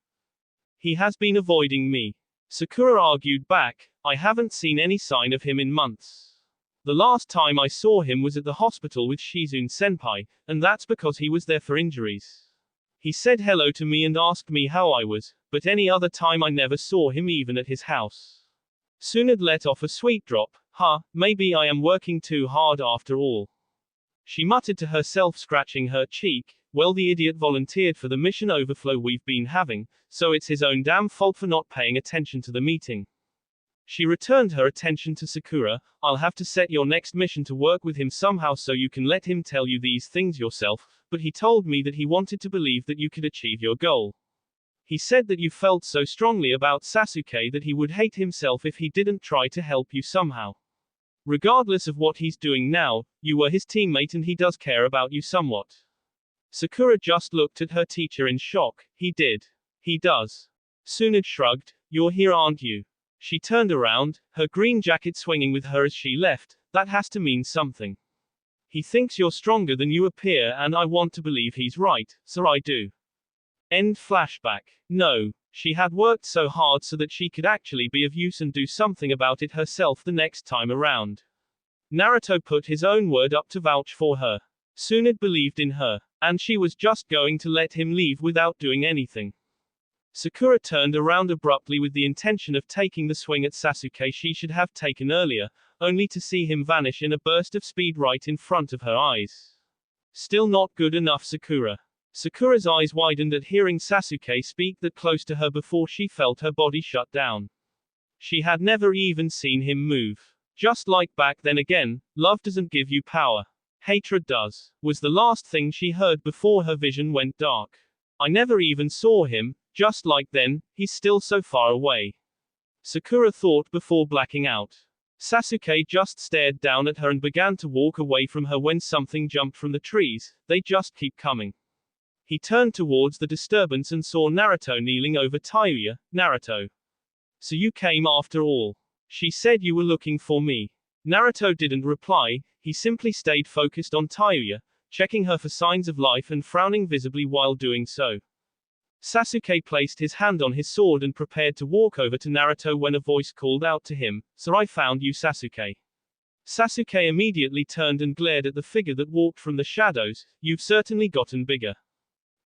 He has been avoiding me. Sakura argued back. I haven't seen any sign of him in months. The last time I saw him was at the hospital with Shizune-senpai, and that's because he was there for injuries. He said hello to me and asked me how I was, but any other time I never saw him, even at his house. Tsunade let off a sweet drop. Maybe I am working too hard after all. She muttered to herself, scratching her cheek. Well, the idiot volunteered for the mission overflow we've been having, so it's his own damn fault for not paying attention to the meeting. She returned her attention to Sakura. I'll have to set your next mission to work with him somehow so you can let him tell you these things yourself, but he told me that he wanted to believe that you could achieve your goal. He said that you felt so strongly about Sasuke that he would hate himself if he didn't try to help you somehow. Regardless of what he's doing now, you were his teammate and he does care about you somewhat. Sakura just looked at her teacher in shock. He did. He does. Tsunade shrugged. You're here, aren't you? She turned around, her green jacket swinging with her as she left. That has to mean something. He thinks you're stronger than you appear, and I want to believe he's right, so I do. End flashback. No. She had worked so hard so that she could actually be of use and do something about it herself the next time around. Naruto put his own word up to vouch for her. Tsunade believed in her, and she was just going to let him leave without doing anything. Sakura turned around abruptly with the intention of taking the swing at Sasuke she should have taken earlier, only to see him vanish in a burst of speed right in front of her eyes. Still not good enough, Sakura. Sakura's eyes widened at hearing Sasuke speak that close to her before she felt her body shut down. She had never even seen him move. Just like back then again, love doesn't give you power. Hatred does, was the last thing she heard before her vision went dark. I never even saw him, just like then, he's still so far away. Sakura thought before blacking out. Sasuke just stared down at her and began to walk away from her when something jumped from the trees. They just keep coming. He turned towards the disturbance and saw Naruto kneeling over Tayuya. Naruto. So you came after all. She said you were looking for me. Naruto didn't reply, he simply stayed focused on Tayuya, checking her for signs of life and frowning visibly while doing so. Sasuke placed his hand on his sword and prepared to walk over to Naruto when a voice called out to him, So I found you, Sasuke. Sasuke immediately turned and glared at the figure that walked from the shadows. You've certainly gotten bigger.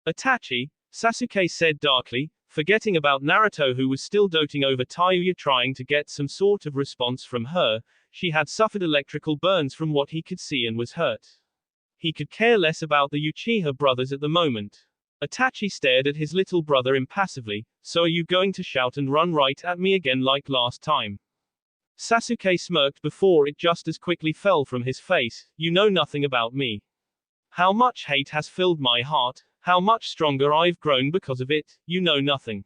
Itachi, Sasuke said darkly, forgetting about Naruto who was still doting over Tayuya trying to get some sort of response from her. She had suffered electrical burns from what he could see and was hurt. He could care less about the Uchiha brothers at the moment. Itachi stared at his little brother impassively. So are you going to shout and run right at me again like last time? Sasuke smirked before it just as quickly fell from his face. You know nothing about me. How much hate has filled my heart, how much stronger I've grown because of it, you know nothing.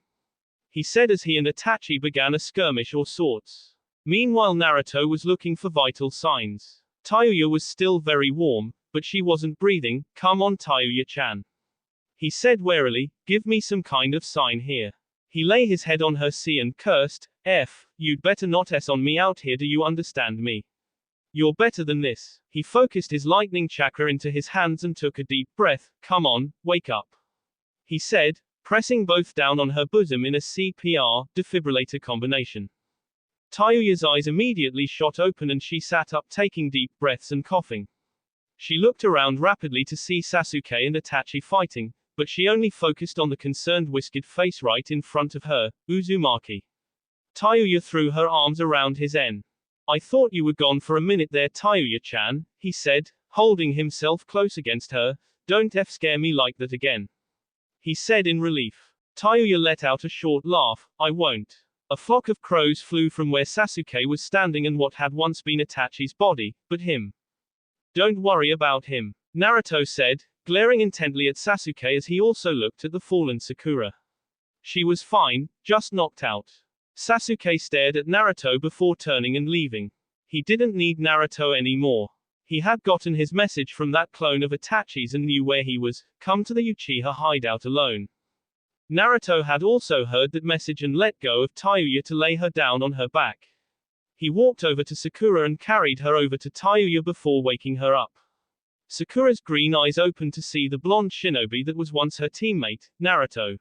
He said as he and Itachi began a skirmish or sorts. Meanwhile Naruto was looking for vital signs. Tayuya was still very warm, but she wasn't breathing. Come on Tayuya-chan. He said warily, give me some kind of sign here. He lay his head on her seat and cursed, you'd better not S on me out here, do you understand me? You're better than this. He focused his lightning chakra into his hands and took a deep breath. Come on, wake up. He said, pressing both down on her bosom in a CPR, defibrillator combination. Tayuya's eyes immediately shot open and she sat up taking deep breaths and coughing. She looked around rapidly to see Sasuke and Itachi fighting, but she only focused on the concerned whisked face right in front of her, Uzumaki. Tayuya threw her arms around his N. I thought you were gone for a minute there Tayuya-chan, he said, holding himself close against her. Don't scare me like that again. He said in relief. Tayuya let out a short laugh. I won't. A flock of crows flew from where Sasuke was standing and what had once been Itachi's body, but him. Don't worry about him, Naruto said, glaring intently at Sasuke as he also looked at the fallen Sakura. She was fine, just knocked out. Sasuke stared at Naruto before turning and leaving. He didn't need Naruto anymore. He had gotten his message from that clone of Itachi's and knew where he was, come to the Uchiha hideout alone. Naruto had also heard that message and let go of Tayuya to lay her down on her back. He walked over to Sakura and carried her over to Tayuya before waking her up. Sakura's green eyes opened to see the blonde shinobi that was once her teammate, Naruto.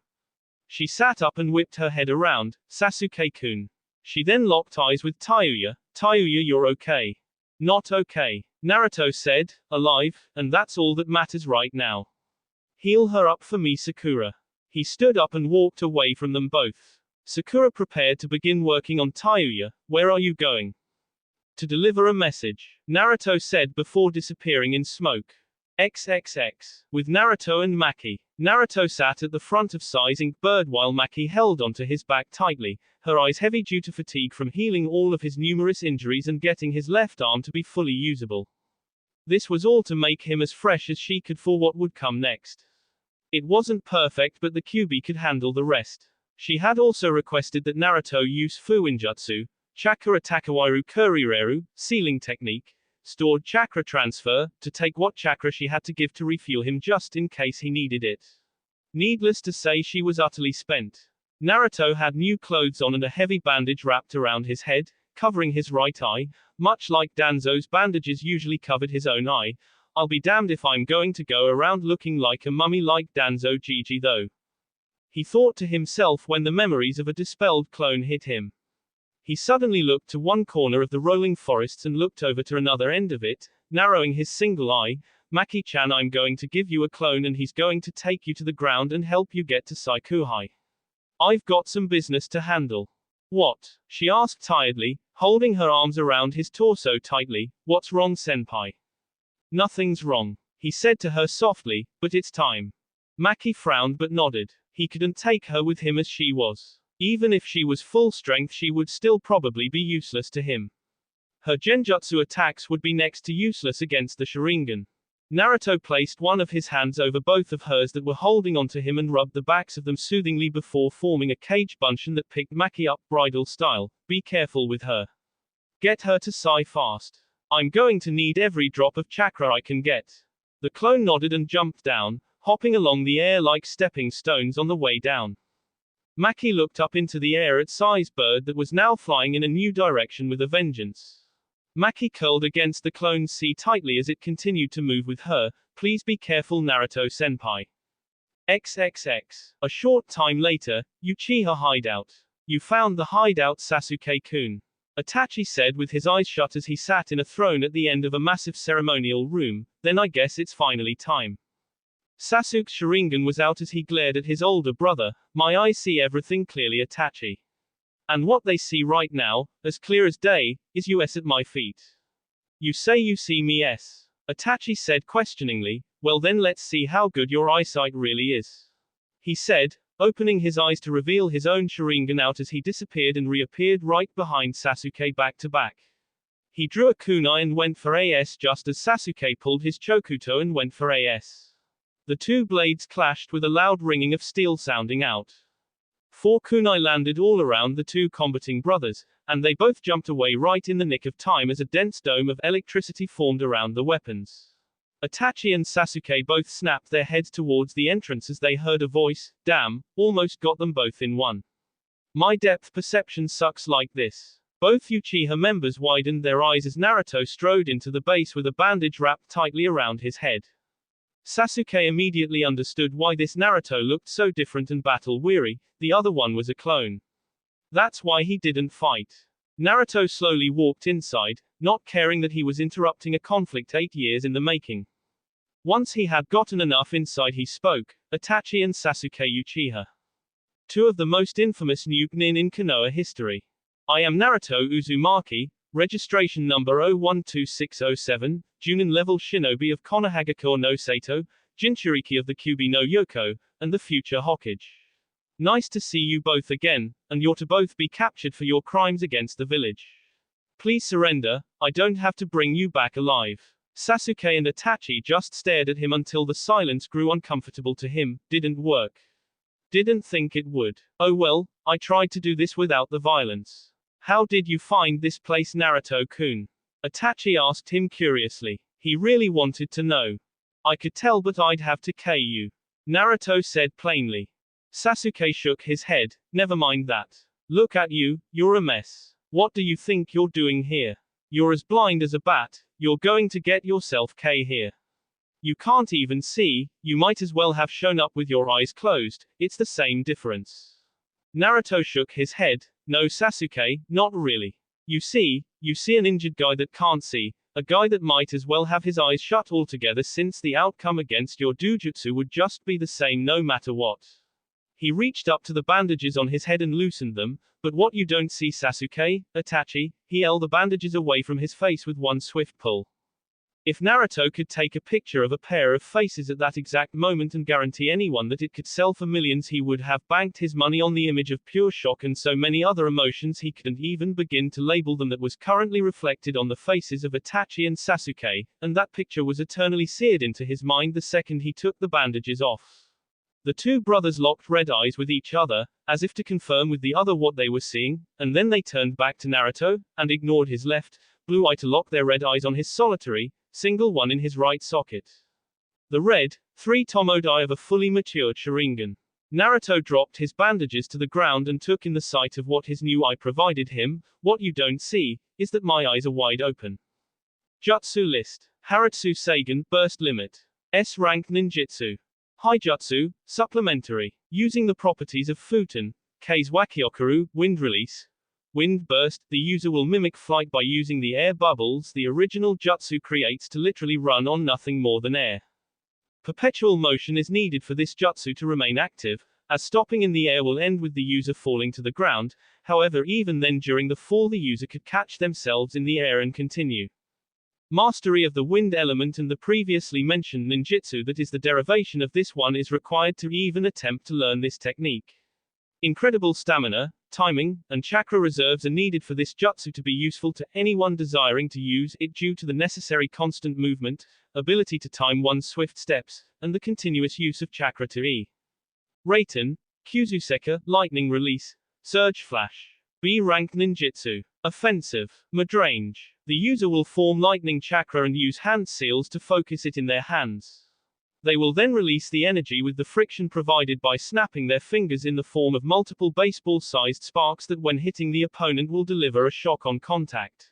She sat up and whipped her head around, Sasuke-kun. She then locked eyes with Tayuya. Tayuya, you're okay. Not okay, Naruto said, alive, and that's all that matters right now. Heal her up for me Sakura. He stood up and walked away from them both. Sakura prepared to begin working on Tayuya. Where are you going? To deliver a message, Naruto said before disappearing in smoke. XXX. With Naruto and Maki. Naruto sat at the front of Sai's ink bird while Maki held onto his back tightly, her eyes heavy due to fatigue from healing all of his numerous injuries and getting his left arm to be fully usable. This was all to make him as fresh as she could for what would come next. It wasn't perfect but the Kyuubi could handle the rest. She had also requested that Naruto use Fuinjutsu, Chakra Takawairu Kurireru, sealing technique, stored chakra transfer, to take what chakra she had to give to refuel him just in case he needed it. Needless to say she was utterly spent. Naruto had new clothes on and a heavy bandage wrapped around his head, covering his right eye, much like Danzo's bandages usually covered his own eye. I'll be damned if I'm going to go around looking like a mummy like Danzo Gigi though. He thought to himself when the memories of a dispelled clone hit him. He suddenly looked to one corner of the rolling forests and looked over to another end of it, narrowing his single eye. Maki-chan, I'm going to give you a clone and he's going to take you to the ground and help you get to Saikuhai. I've got some business to handle. What? She asked tiredly, holding her arms around his torso tightly. What's wrong, senpai? Nothing's wrong, he said to her softly, but it's time. Maki frowned but nodded. He couldn't take her with him as she was. Even if she was full strength she would still probably be useless to him. Her genjutsu attacks would be next to useless against the Sharingan. Naruto placed one of his hands over both of hers that were holding onto him and rubbed the backs of them soothingly before forming a cage bunchen that picked Maki up bridal style. Be careful with her. Get her to Sai fast. I'm going to need every drop of chakra I can get. The clone nodded and jumped down, hopping along the air like stepping stones on the way down. Maki looked up into the air at Sai's bird that was now flying in a new direction with a vengeance. Maki curled against the clone's sea tightly as it continued to move with her. Please be careful Naruto-senpai. XXX. A short time later, Uchiha hideout. You found the hideout Sasuke-kun. Itachi said with his eyes shut as he sat in a throne at the end of a massive ceremonial room. Then I guess it's finally time. Sasuke's Sharingan was out as he glared at his older brother. My eyes see everything clearly Itachi. And what they see right now, as clear as day, is US at my feet. You say you see me S. Itachi said questioningly. Well then let's see how good your eyesight really is. He said, opening his eyes to reveal his own Sharingan out as he disappeared and reappeared right behind Sasuke back to back. He drew a kunai and went for AS just as Sasuke pulled his chokuto and went for AS. The two blades clashed with a loud ringing of steel sounding out. 4 kunai landed all around the two combating brothers, and they both jumped away right in the nick of time as a dense dome of electricity formed around the weapons. Itachi and Sasuke both snapped their heads towards the entrance as they heard a voice, "Damn, almost got them both in one. My depth perception sucks like this." Both Uchiha members widened their eyes as Naruto strode into the base with a bandage wrapped tightly around his head. Sasuke immediately understood why this Naruto looked so different and battle-weary. The other one was a clone. That's why he didn't fight. Naruto slowly walked inside, not caring that he was interrupting a conflict 8 years in the making. Once he had gotten enough inside he spoke, "Itachi and Sasuke Uchiha. Two of the most infamous nin in Konoha history. I am Naruto Uzumaki, registration number 012607, Junin level shinobi of Konohagakure no Sato, Jinchuriki of the Kyubi no Yoko, and the future Hokage. Nice to see you both again, and you're to both be captured for your crimes against the village. Please surrender, I don't have to bring you back alive." Sasuke and Itachi just stared at him until the silence grew uncomfortable to him. Didn't work. Didn't think it would. Oh well, I tried to do this without the violence. How did you find this place, Naruto-kun? Itachi asked him curiously. He really wanted to know. I could tell, but I'd have to kill you, Naruto said plainly. Sasuke shook his head. Never mind that. Look at you, you're a mess. What do you think you're doing here? You're as blind as a bat, you're going to get yourself killed here. You can't even see, you might as well have shown up with your eyes closed, it's the same difference. Naruto shook his head. No Sasuke, not really. You see an injured guy that can't see, a guy that might as well have his eyes shut altogether since the outcome against your dojutsu would just be the same no matter what. He reached up to the bandages on his head and loosened them, but what you don't see, Sasuke, Itachi, he held the bandages away from his face with one swift pull. If Naruto could take a picture of a pair of faces at that exact moment and guarantee anyone that it could sell for millions, he would have banked his money on the image of pure shock and so many other emotions he couldn't even begin to label them that was currently reflected on the faces of Itachi and Sasuke, and that picture was eternally seared into his mind the second he took the bandages off. The two brothers locked red eyes with each other, as if to confirm with the other what they were seeing, and then they turned back to Naruto, and ignored his left, blue eye to lock their red eyes on his solitary, single one in his right socket. The red, 3-tomoed eye of a fully matured Sharingan. Naruto dropped his bandages to the ground and took in the sight of what his new eye provided him. What you don't see, is that my eyes are wide open. Jutsu list. Haratsu Seigen, burst limit. S rank ninjutsu. Haijutsu, supplementary. Using the properties of Futen, Kei's Wakiokaru, wind release. Wind burst, the user will mimic flight by using the air bubbles the original jutsu creates to literally run on nothing more than air. Perpetual motion is needed for this jutsu to remain active, as stopping in the air will end with the user falling to the ground. However, even then during the fall the user could catch themselves in the air and continue. Mastery of the wind element and the previously mentioned ninjutsu that is the derivation of this one is required to even attempt to learn this technique. Incredible stamina, timing, and chakra reserves are needed for this jutsu to be useful to anyone desiring to use it due to the necessary constant movement, ability to time one's swift steps, and the continuous use of chakra to Raiten, Kyuzuseka, lightning release, surge flash. B rank ninjutsu. Offensive. Midrange. The user will form lightning chakra and use hand seals to focus it in their hands. They will then release the energy with the friction provided by snapping their fingers in the form of multiple baseball-sized sparks that when hitting the opponent will deliver a shock on contact.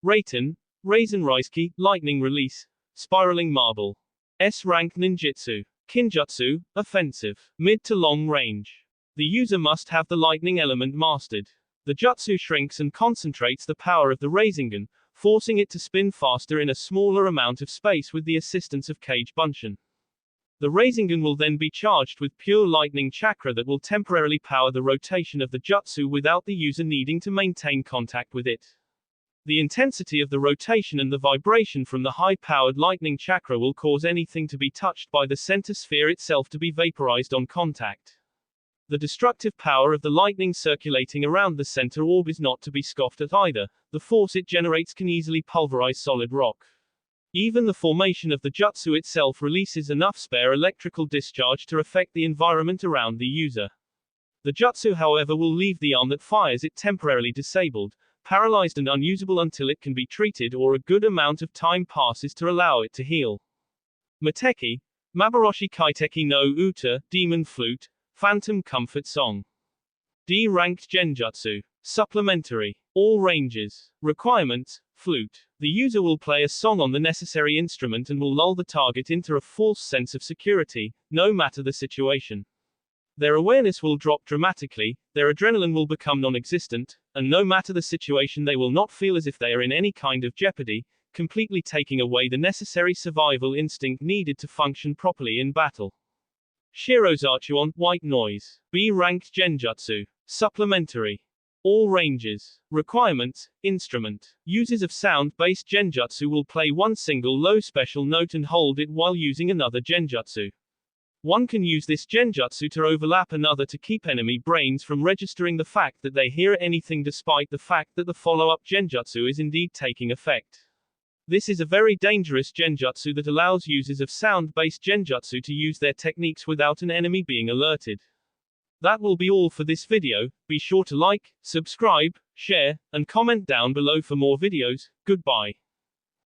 Raiten, Raisenraiseki, lightning release, spiraling marble. S rank ninjutsu. Kinjutsu, offensive. Mid to long range. The user must have the lightning element mastered. The jutsu shrinks and concentrates the power of the Rasengan, forcing it to spin faster in a smaller amount of space with the assistance of Kage Bunshin. The Rasengan will then be charged with pure lightning chakra that will temporarily power the rotation of the jutsu without the user needing to maintain contact with it. The intensity of the rotation and the vibration from the high-powered lightning chakra will cause anything to be touched by the center sphere itself to be vaporized on contact. The destructive power of the lightning circulating around the center orb is not to be scoffed at either. The force it generates can easily pulverize solid rock. Even the formation of the jutsu itself releases enough spare electrical discharge to affect the environment around the user. The jutsu, however, will leave the arm that fires it temporarily disabled, paralyzed and unusable until it can be treated or a good amount of time passes to allow it to heal. Mateki, Maboroshi Kaiteki no Uta, Demon Flute, Phantom Comfort Song. D-Ranked Genjutsu. Supplementary. All ranges. Requirements: flute. The user will play a song on the necessary instrument and will lull the target into a false sense of security, no matter the situation. Their awareness will drop dramatically, their adrenaline will become non-existent, and no matter the situation they will not feel as if they are in any kind of jeopardy, completely taking away the necessary survival instinct needed to function properly in battle. Shirozatsuon, White Noise. B-Ranked Genjutsu. Supplementary. All ranges. Requirements: instrument. Users of sound-based genjutsu will play one single low special note and hold it while using another genjutsu. One can use this genjutsu to overlap another to keep enemy brains from registering the fact that they hear anything despite the fact that the follow-up genjutsu is indeed taking effect. This is a very dangerous genjutsu that allows users of sound-based genjutsu to use their techniques without an enemy being alerted. That will be all for this video. Be sure to like, subscribe, share, and comment down below for more videos. Goodbye.